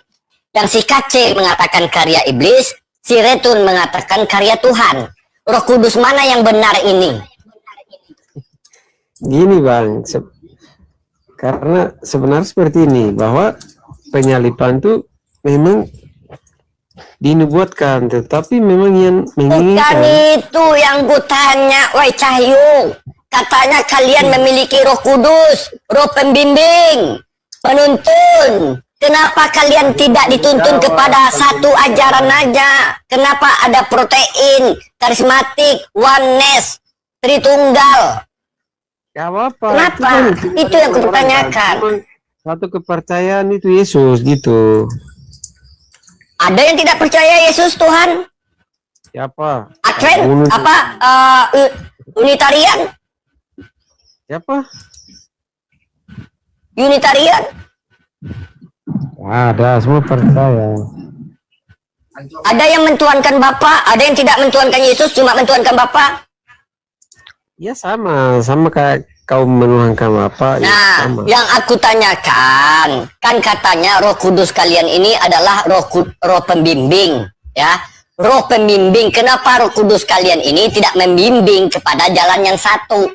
Yang si KC mengatakan karya iblis, si Retun mengatakan karya Tuhan. Roh Kudus mana yang benar ini? Gini Bang, Karena sebenarnya seperti ini, bahwa penyalipan itu memang dinubuatkan, tetapi memang yang Bukan menginginkan itu yang kutanya, woi Cahyo. Katanya kalian memiliki Roh Kudus, Roh Pembimbing, penuntun. Kenapa kalian tidak dituntun kepada satu ajaran aja? Kenapa ada protein, karismatik, oneness, Tritunggal? ya apa? Kenapa? Itu yang kupertanyakan. Satu kepercayaan itu Yesus gitu. Ada yang tidak percaya Yesus Tuhan? Siapa? Advent? Apa? Unitarian? Siapa? Unitarian? Ada, semua percaya. Ada yang mentuhankan Bapa, ada yang tidak mentuhankan Yesus, cuma mentuhankan Bapa. Ya sama kayak kau menuhankan apa? Ya, Nah, sama. yang aku tanyakan, kan katanya Roh Kudus kalian ini adalah roh pembimbing, ya. Roh pembimbing. Kenapa Roh Kudus kalian ini tidak membimbing kepada jalan yang satu?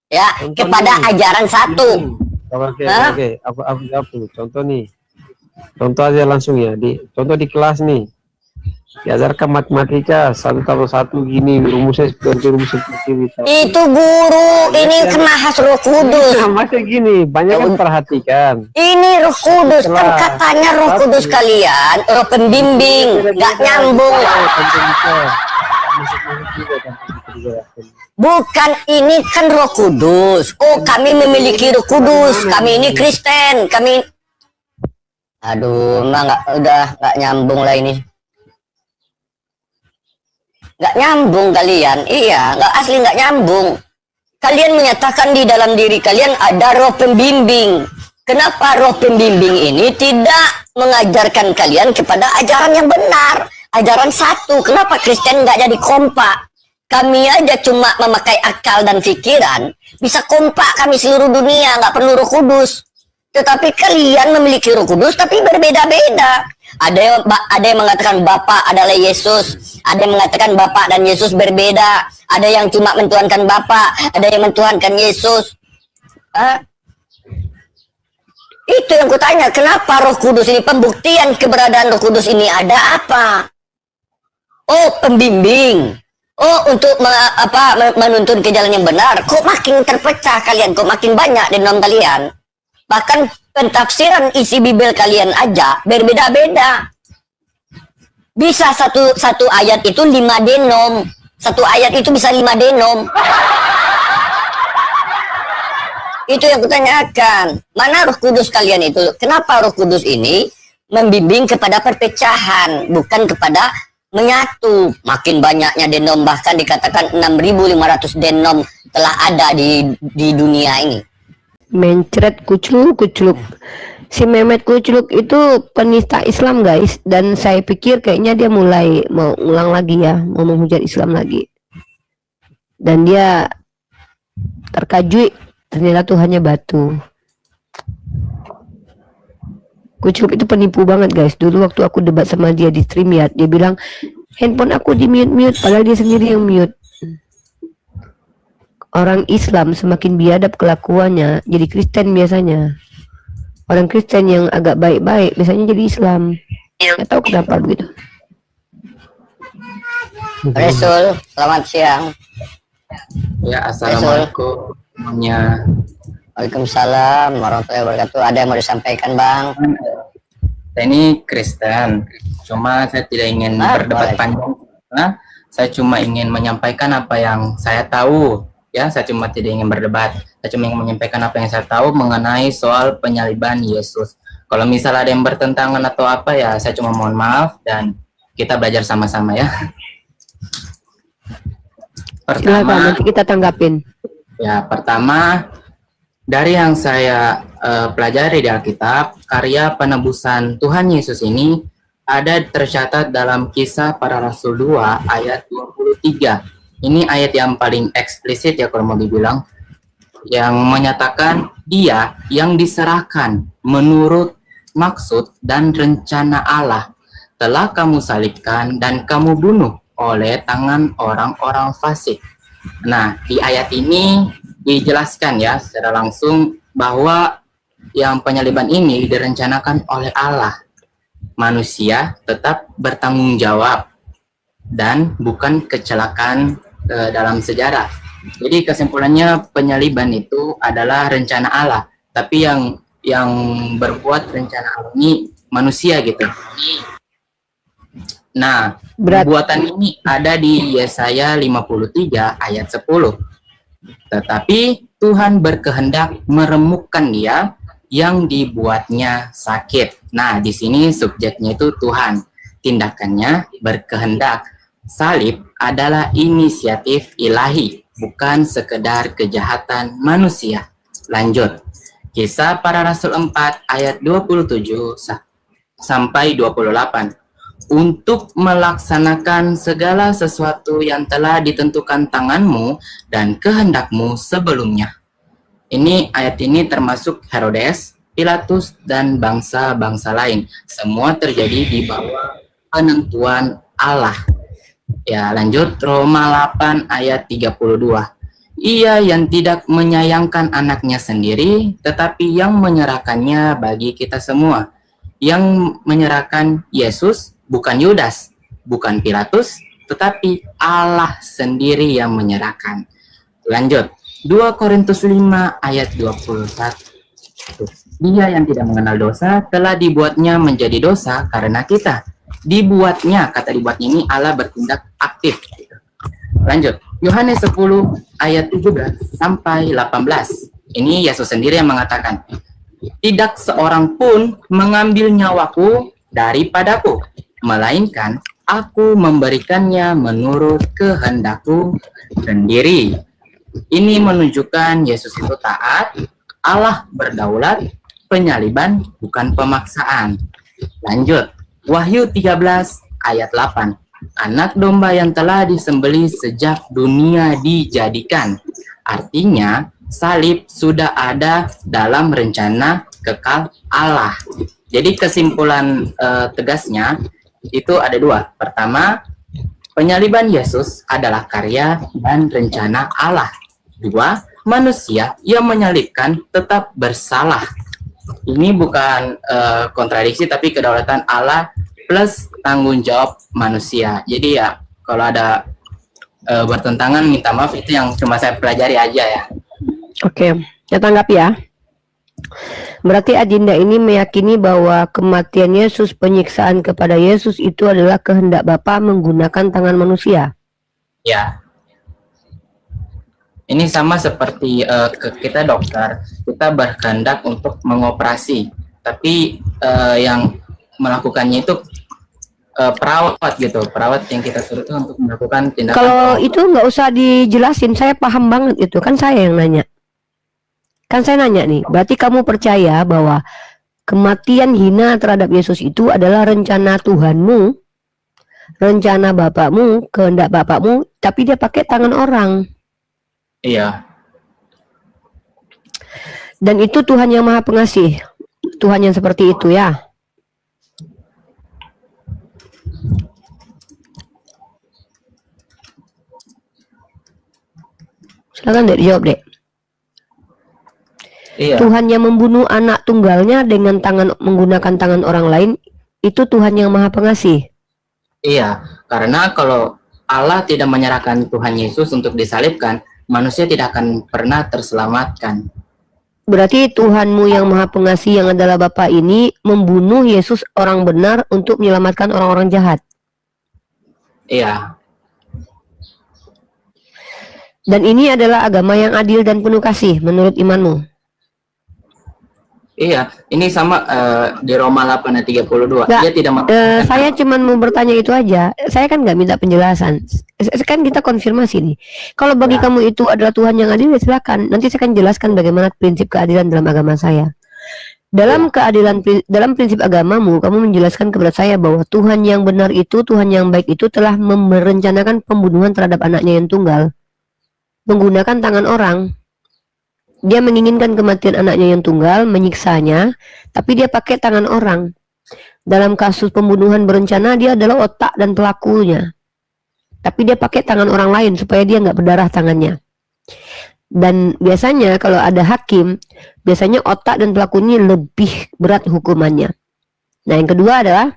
Ya, kepada ajaran satu. Oke, Hah? aku jawab dulu. Contoh aja langsung ya. Contoh di kelas nih. Diajarkan matematika 1+1 gini, rumusnya seperti ini. Itu guru, ini kena khas Roh Kudus. Nah, masih gini, banyak kan perhatikan. Ini Roh Kudus, kan Setelah katanya Roh Kudus kalian, Roh pembimbing, nggak nyambung. Bukan, ini kan Roh Kudus. Oh, kami memiliki Roh Kudus. Kami ini Kristen. Kami, aduh, udah nggak nyambung lah ini. Nggak nyambung kalian. Iya, nggak nyambung. Kalian menyatakan di dalam diri kalian ada roh pembimbing. Kenapa roh pembimbing ini tidak mengajarkan kalian kepada ajaran yang benar? Ajaran satu. Kenapa Kristen nggak jadi kompak? Kami aja cuma memakai akal dan pikiran. Bisa kompak kami seluruh dunia. Nggak perlu Roh Kudus. Tetapi kalian memiliki Roh Kudus tapi berbeda-beda. Ada yang mengatakan Bapa adalah Yesus. Ada yang mengatakan Bapa dan Yesus berbeda. Ada yang cuma mentuhankan Bapa, ada yang mentuhankan Yesus. Hah? Itu yang kutanya, kenapa Roh Kudus ini, pembuktian keberadaan Roh Kudus ini ada apa? Oh, pembimbing. Oh, untuk menuntun ke jalan yang benar. Kok makin terpecah kalian? Kok makin banyak denom kalian? Bahkan pentafsiran isi Bibel kalian aja berbeda-beda. Bisa satu ayat itu 5 denom. Satu ayat itu bisa 5 denom. Itu yang kutanyakan. Mana Roh Kudus kalian itu? Kenapa Roh Kudus ini membimbing kepada perpecahan, bukan kepada menyatu? Makin banyaknya denom, bahkan dikatakan 6.500 denom telah ada di dunia ini. Mencret kucluk. Si Mehmet Kucluk itu penista Islam guys, dan saya pikir kayaknya dia mulai mau ulang lagi ya, mau menghujat Islam lagi. Dan dia terkajui, ternyata Tuhannya batu. Kucluk itu penipu banget guys. Dulu waktu aku debat sama dia di StreamYard, dia bilang handphone aku di mute, padahal dia sendiri yang mute. Orang Islam semakin biadab kelakuannya, jadi Kristen biasanya. Orang Kristen yang agak baik-baik biasanya jadi Islam. Nggak tahu kenapa begitu. Resul, selamat siang. Ya, assalamualaikum semuanya. Waalaikumsalam warahmatullahi wabarakatuh. Ada yang mau disampaikan, Bang? Saya ini Kristen, cuma saya tidak ingin berdebat boleh. panjang. Nah, saya cuma ingin menyampaikan apa yang saya tahu. Ya, saya cuma tidak ingin berdebat. Saya cuma ingin menyampaikan apa yang saya tahu mengenai soal penyaliban Yesus. Kalau misalnya ada yang bertentangan atau apa ya, saya cuma mohon maaf dan kita belajar sama-sama ya. Silakan, nanti kita tanggapin. Ya, pertama dari yang saya pelajari di Alkitab, karya penebusan Tuhan Yesus ini ada tercatat dalam Kisah Para Rasul 2 ayat 23. Ini ayat yang paling eksplisit ya kalau mau dibilang, yang menyatakan dia yang diserahkan menurut maksud dan rencana Allah telah kamu salibkan dan kamu bunuh oleh tangan orang-orang fasik. Nah, di ayat ini dijelaskan ya secara langsung bahwa yang penyaliban ini direncanakan oleh Allah. Manusia tetap bertanggung jawab dan bukan kecelakaan dalam sejarah. Jadi kesimpulannya penyaliban itu adalah rencana Allah, tapi yang berbuat rencana Allah ini manusia gitu. Nah, perbuatan ini ada di Yesaya 53 ayat 10. Tetapi Tuhan berkehendak meremukkan dia yang dibuatnya sakit. Nah, di sini subjeknya itu Tuhan. Tindakannya berkehendak. Salib adalah inisiatif ilahi, bukan sekedar kejahatan manusia. Lanjut. Kisah Para Rasul 4 ayat 27 sampai 28. Untuk melaksanakan segala sesuatu yang telah ditentukan tanganmu dan kehendakmu sebelumnya. Ayat ini termasuk Herodes, Pilatus, dan bangsa-bangsa lain. Semua terjadi di bawah penentuan Allah. Ya, lanjut Roma 8 ayat 32. Ia yang tidak menyayangkan anaknya sendiri, tetapi yang menyerahkannya bagi kita semua. Yang menyerahkan Yesus bukan Yudas, bukan Pilatus, tetapi Allah sendiri yang menyerahkan. Lanjut, 2 Korintus 5 ayat 21. Dia yang tidak mengenal dosa telah dibuatnya menjadi dosa karena kita. Dibuatnya, kata dibuatnya ini Allah bertindak aktif. Lanjut, Yohanes 10 ayat 17 sampai 18. Ini Yesus sendiri yang mengatakan, tidak seorang pun mengambil nyawaku daripadaku, melainkan aku memberikannya menurut kehendakku sendiri. Ini menunjukkan Yesus itu taat, Allah berdaulat, penyaliban bukan pemaksaan. Lanjut, Wahyu 13 ayat 8. Anak domba yang telah disembelih sejak dunia dijadikan. Artinya, salib sudah ada dalam rencana kekal Allah. Jadi kesimpulan tegasnya itu ada dua. Pertama, penyaliban Yesus adalah karya dan rencana Allah. Dua, manusia yang menyalibkan tetap bersalah. Ini bukan kontradiksi, tapi kedaulatan Allah plus tanggung jawab manusia. Jadi ya, kalau ada bertentangan, minta maaf, itu yang cuma saya pelajari aja ya. Oke, saya tanggapi ya. Berarti Adinda ini meyakini bahwa kematian Yesus, penyiksaan kepada Yesus itu adalah kehendak Bapa menggunakan tangan manusia. Ya. Ini sama seperti kita dokter, kita berkehendak untuk mengoperasi, tapi yang melakukannya itu perawat gitu, perawat yang kita suruh itu untuk melakukan tindakan. Kalau itu nggak usah dijelasin, saya paham banget itu, kan saya yang nanya. Kan saya nanya nih, berarti kamu percaya bahwa kematian hina terhadap Yesus itu adalah rencana Tuhanmu, rencana Bapakmu, kehendak Bapakmu, tapi dia pakai tangan orang. Iya. Dan itu Tuhan yang Maha Pengasih, Tuhan yang seperti itu ya. Silakan dek, dijawab dek. Iya. Tuhan yang membunuh anak tunggalnya dengan menggunakan tangan orang lain, itu Tuhan yang Maha Pengasih. Iya, karena kalau Allah tidak menyerahkan Tuhan Yesus untuk disalibkan, manusia tidak akan pernah terselamatkan. Berarti Tuhanmu yang Maha Pengasih yang adalah Bapa ini membunuh Yesus orang benar untuk menyelamatkan orang-orang jahat. Iya. Dan ini adalah agama yang adil dan penuh kasih menurut imanmu. Iya, ini sama di Roma 8 ayat 32. Nggak, Dia tidak saya cuma mau bertanya itu aja. Saya kan nggak minta penjelasan. Kan kita konfirmasi nih. Kalau bagi kamu itu adalah Tuhan yang adil, ya silakan. Nanti saya akan jelaskan bagaimana prinsip keadilan dalam agama saya. Dalam dalam prinsip agamamu, kamu menjelaskan kepada saya bahwa Tuhan yang benar itu, Tuhan yang baik itu telah merencanakan pembunuhan terhadap anaknya yang tunggal menggunakan tangan orang. Dia menginginkan kematian anaknya yang tunggal, menyiksanya, tapi dia pakai tangan orang. Dalam kasus pembunuhan berencana, dia adalah otak dan pelakunya. Tapi dia pakai tangan orang lain supaya dia nggak berdarah tangannya. Dan biasanya kalau ada hakim, biasanya otak dan pelakunya lebih berat hukumannya. Nah, yang kedua adalah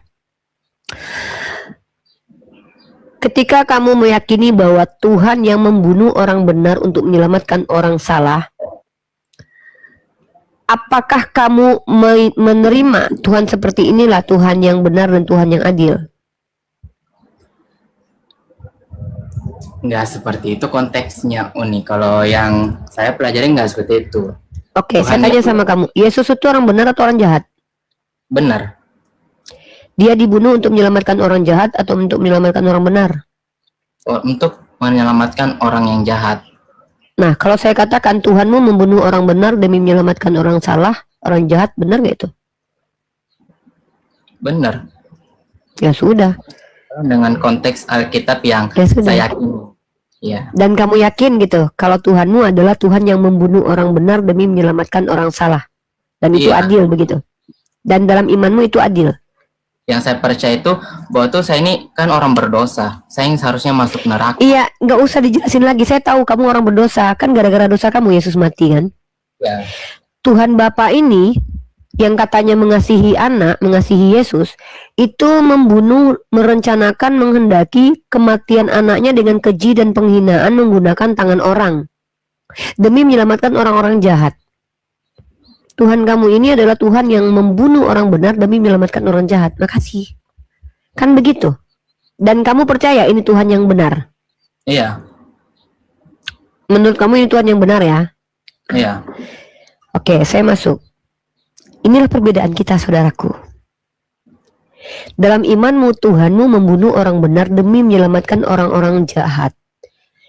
ketika kamu meyakini bahwa Tuhan yang membunuh orang benar untuk menyelamatkan orang salah, apakah kamu menerima Tuhan seperti inilah Tuhan yang benar dan Tuhan yang adil? Nggak seperti itu konteksnya, Uni. Kalau yang saya pelajari nggak seperti itu. Oke, saya Tuhan tanya yang sama kamu, Yesus itu orang benar atau orang jahat? benar. Dia dibunuh untuk menyelamatkan orang jahat atau untuk menyelamatkan orang benar? Untuk menyelamatkan orang yang jahat. Nah, kalau saya katakan Tuhanmu membunuh orang benar demi menyelamatkan orang salah, orang jahat, benar nggak itu? Benar. Ya sudah. Dengan konteks Alkitab yang Ya sudah. saya yakin. Ya. Dan kamu yakin gitu, kalau Tuhanmu adalah Tuhan yang membunuh orang benar demi menyelamatkan orang salah. Dan itu Iya. adil begitu. Dan dalam imanmu itu adil. Yang saya percaya itu bahwa tuh saya ini kan orang berdosa. Saya yang seharusnya masuk neraka. Iya, nggak usah dijelasin lagi. Saya tahu kamu orang berdosa. Kan gara-gara dosa kamu Yesus mati kan? Ya. Tuhan Bapa ini yang katanya mengasihi anak, mengasihi Yesus, itu membunuh, merencanakan, menghendaki kematian anaknya dengan keji dan penghinaan menggunakan tangan orang demi menyelamatkan orang-orang jahat. Tuhan kamu ini adalah Tuhan yang membunuh orang benar demi menyelamatkan orang jahat. Makasih. Kan begitu. Dan kamu percaya ini Tuhan yang benar. Iya. Menurut kamu ini Tuhan yang benar ya? Iya. Oke, saya masuk. Inilah perbedaan kita, saudaraku. Dalam imanmu, Tuhanmu membunuh orang benar demi menyelamatkan orang-orang jahat.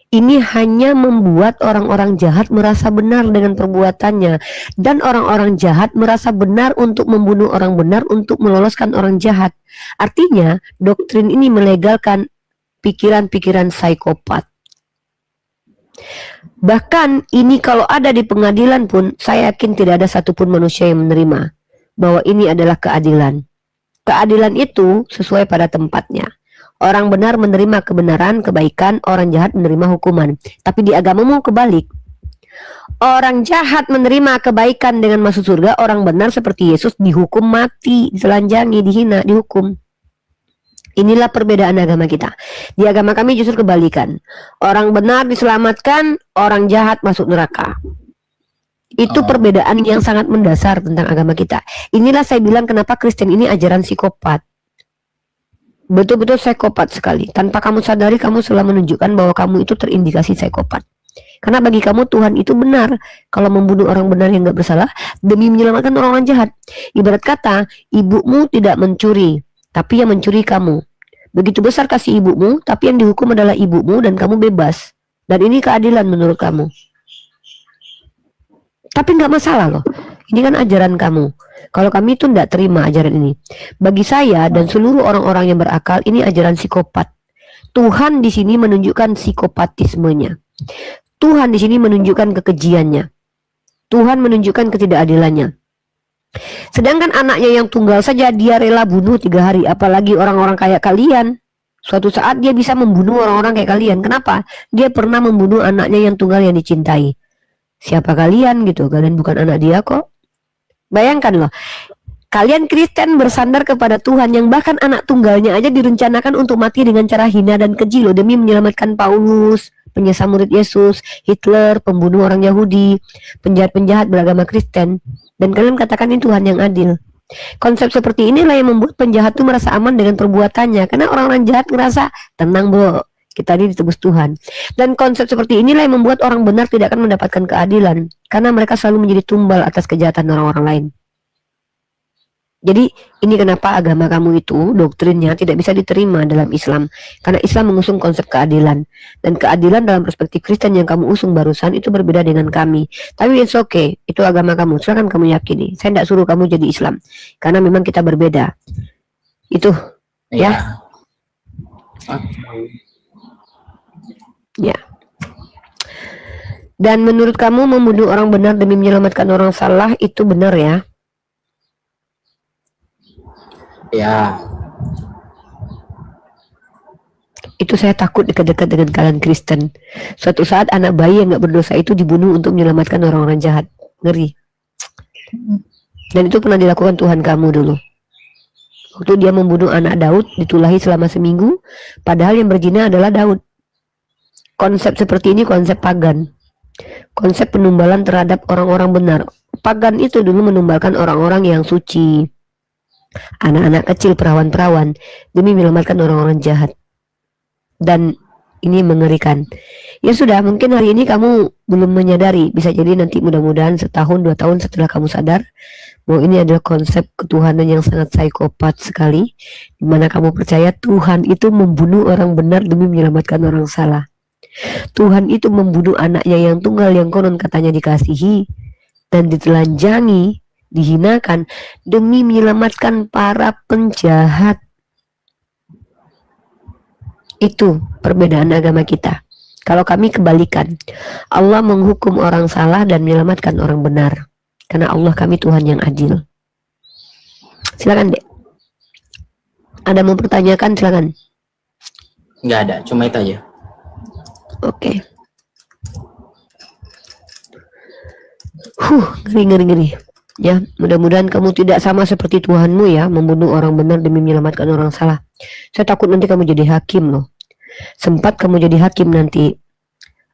Ini hanya membuat orang-orang jahat merasa benar dengan perbuatannya. Dan orang-orang jahat merasa benar untuk membunuh orang benar untuk meloloskan orang jahat. Artinya, doktrin ini melegalkan pikiran-pikiran psikopat. Bahkan ini kalau ada di pengadilan pun, saya yakin tidak ada satupun manusia yang menerima bahwa ini adalah keadilan. Keadilan itu sesuai pada tempatnya. Orang benar menerima kebenaran, kebaikan, orang jahat menerima hukuman. Tapi di agamamu kebalik. Orang jahat menerima kebaikan dengan masuk surga, orang benar seperti Yesus dihukum mati, ditelanjangi, dihina, dihukum. Inilah perbedaan agama kita. Di agama kami justru kebalikan. Orang benar diselamatkan, orang jahat masuk neraka. Itu perbedaan yang sangat mendasar tentang agama kita. Inilah saya bilang kenapa Kristen ini ajaran psikopat. Betul-betul psikopat sekali. Tanpa kamu sadari, kamu selalu menunjukkan bahwa kamu itu terindikasi psikopat. Karena bagi kamu Tuhan itu benar kalau membunuh orang benar yang gak bersalah demi menyelamatkan orang-orang jahat. Ibarat kata, ibumu tidak mencuri, tapi yang mencuri kamu. Begitu besar kasih ibumu, tapi yang dihukum adalah ibumu dan kamu bebas. Dan ini keadilan menurut kamu. Tapi nggak masalah loh. Ini kan ajaran kamu. Kalau kami itu tidak terima ajaran ini. Bagi saya dan seluruh orang-orang yang berakal, ini ajaran psikopat. Tuhan di sini menunjukkan psikopatismenya. Tuhan di sini menunjukkan kekejiannya. Tuhan menunjukkan ketidakadilannya. Sedangkan anaknya yang tunggal saja dia rela bunuh 3 hari. Apalagi orang-orang kayak kalian. Suatu saat dia bisa membunuh orang-orang kayak kalian. Kenapa? Dia pernah membunuh anaknya yang tunggal yang dicintai. Siapa kalian gitu? Kalian bukan anak dia kok. Bayangkan loh. Kalian Kristen bersandar kepada Tuhan yang bahkan anak tunggalnya aja direncanakan untuk mati dengan cara hina dan keji loh, demi menyelamatkan Paulus, penyesal murid Yesus, Hitler, pembunuh orang Yahudi, penjahat-penjahat beragama Kristen. Dan kalian katakan ini Tuhan yang adil. Konsep seperti inilah yang membuat penjahat itu merasa aman dengan perbuatannya. Karena orang-orang jahat ngerasa, tenang bro, kita ini ditebus Tuhan. Dan konsep seperti inilah yang membuat orang benar tidak akan mendapatkan keadilan. Karena mereka selalu menjadi tumbal atas kejahatan orang-orang lain. Jadi ini kenapa agama kamu itu doktrinnya tidak bisa diterima dalam Islam. Karena Islam mengusung konsep keadilan. Dan keadilan dalam perspektif Kristen yang kamu usung barusan itu berbeda dengan kami. Tapi it's okay, itu agama kamu, silakan kamu yakini. Saya tidak suruh kamu jadi Islam. Karena memang kita berbeda. Itu ya. Ya. Dan menurut kamu membunuh orang benar demi menyelamatkan orang salah itu benar ya? Ya. Itu saya takut dekat-dekat dengan kalian Kristen. Suatu saat anak bayi yang nggak berdosa itu dibunuh untuk menyelamatkan orang-orang jahat. Ngeri. Dan itu pernah dilakukan Tuhan kamu dulu. Waktu dia membunuh anak Daud, ditulahi selama seminggu, padahal yang berzina adalah Daud. Konsep seperti ini konsep pagan. Konsep penumbalan terhadap orang-orang benar. Pagan itu dulu menumbalkan orang-orang yang suci, anak-anak kecil, perawan-perawan, demi menyelamatkan orang-orang jahat. Dan ini mengerikan. Ya sudah, mungkin hari ini kamu belum menyadari. Bisa jadi nanti mudah-mudahan setahun, 2 tahun setelah kamu sadar bahwa ini adalah konsep ketuhanan yang sangat psikopat sekali, di mana kamu percaya Tuhan itu membunuh orang benar demi menyelamatkan orang salah. Tuhan itu membunuh anaknya yang tunggal yang konon katanya dikasihi dan ditelanjangi, dihinakan demi menyelamatkan para penjahat. Itu perbedaan agama kita. Kalau kami kebalikan, Allah menghukum orang salah dan menyelamatkan orang benar. Karena Allah kami Tuhan yang adil. Silakan, Dek. Ada mau pertanyakan, silakan. Nggak ada, cuma itu aja. Oke. Ngeri. Ya, mudah-mudahan kamu tidak sama seperti Tuhanmu ya, membunuh orang benar demi menyelamatkan orang salah. Saya takut nanti kamu jadi hakim loh. Sempat kamu jadi hakim nanti,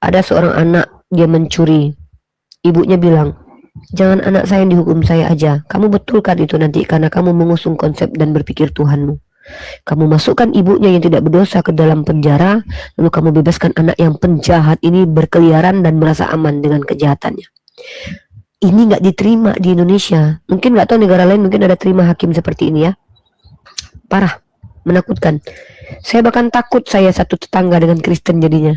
ada seorang anak, dia mencuri. Ibunya bilang, jangan anak saya yang dihukum, saya aja. Kamu betulkan itu nanti karena kamu mengusung konsep dan berpikir Tuhanmu. Kamu masukkan ibunya yang tidak berdosa ke dalam penjara, lalu kamu bebaskan anak yang penjahat ini berkeliaran dan merasa aman dengan kejahatannya. Ini nggak diterima di Indonesia. Mungkin nggak tahu negara lain mungkin ada terima hakim seperti ini ya. Parah, menakutkan. Saya bahkan takut saya satu tetangga dengan Kristen jadinya.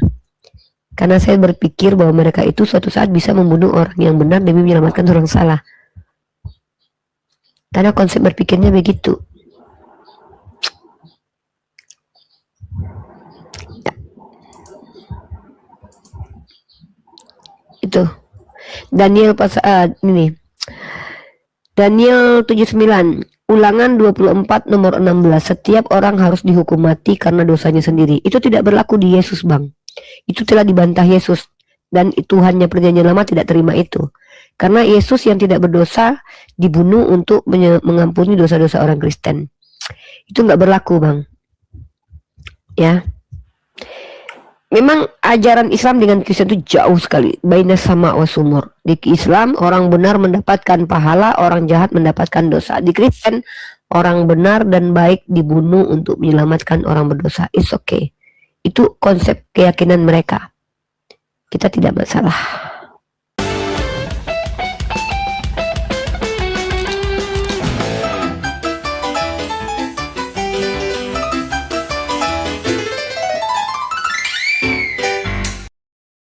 Karena saya berpikir bahwa mereka itu suatu saat bisa membunuh orang yang benar demi menyelamatkan orang salah. Karena konsep berpikirnya begitu. Itu Daniel ini Daniel 79, Ulangan 24 nomor 16, setiap orang harus dihukum mati karena dosanya sendiri. Itu tidak berlaku di Yesus, Bang. Itu telah dibantah Yesus, dan Tuhannya perjanjian lama tidak terima itu. Karena Yesus yang tidak berdosa dibunuh untuk mengampuni dosa-dosa orang Kristen. Itu nggak berlaku, Bang. Ya. Memang ajaran Islam dengan Kristen itu jauh sekali. Baina sama wa sumur. Di Islam orang benar mendapatkan pahala, orang jahat mendapatkan dosa. Di Kristen orang benar dan baik dibunuh untuk menyelamatkan orang berdosa. It's okay. Itu konsep keyakinan mereka. Kita tidak masalah.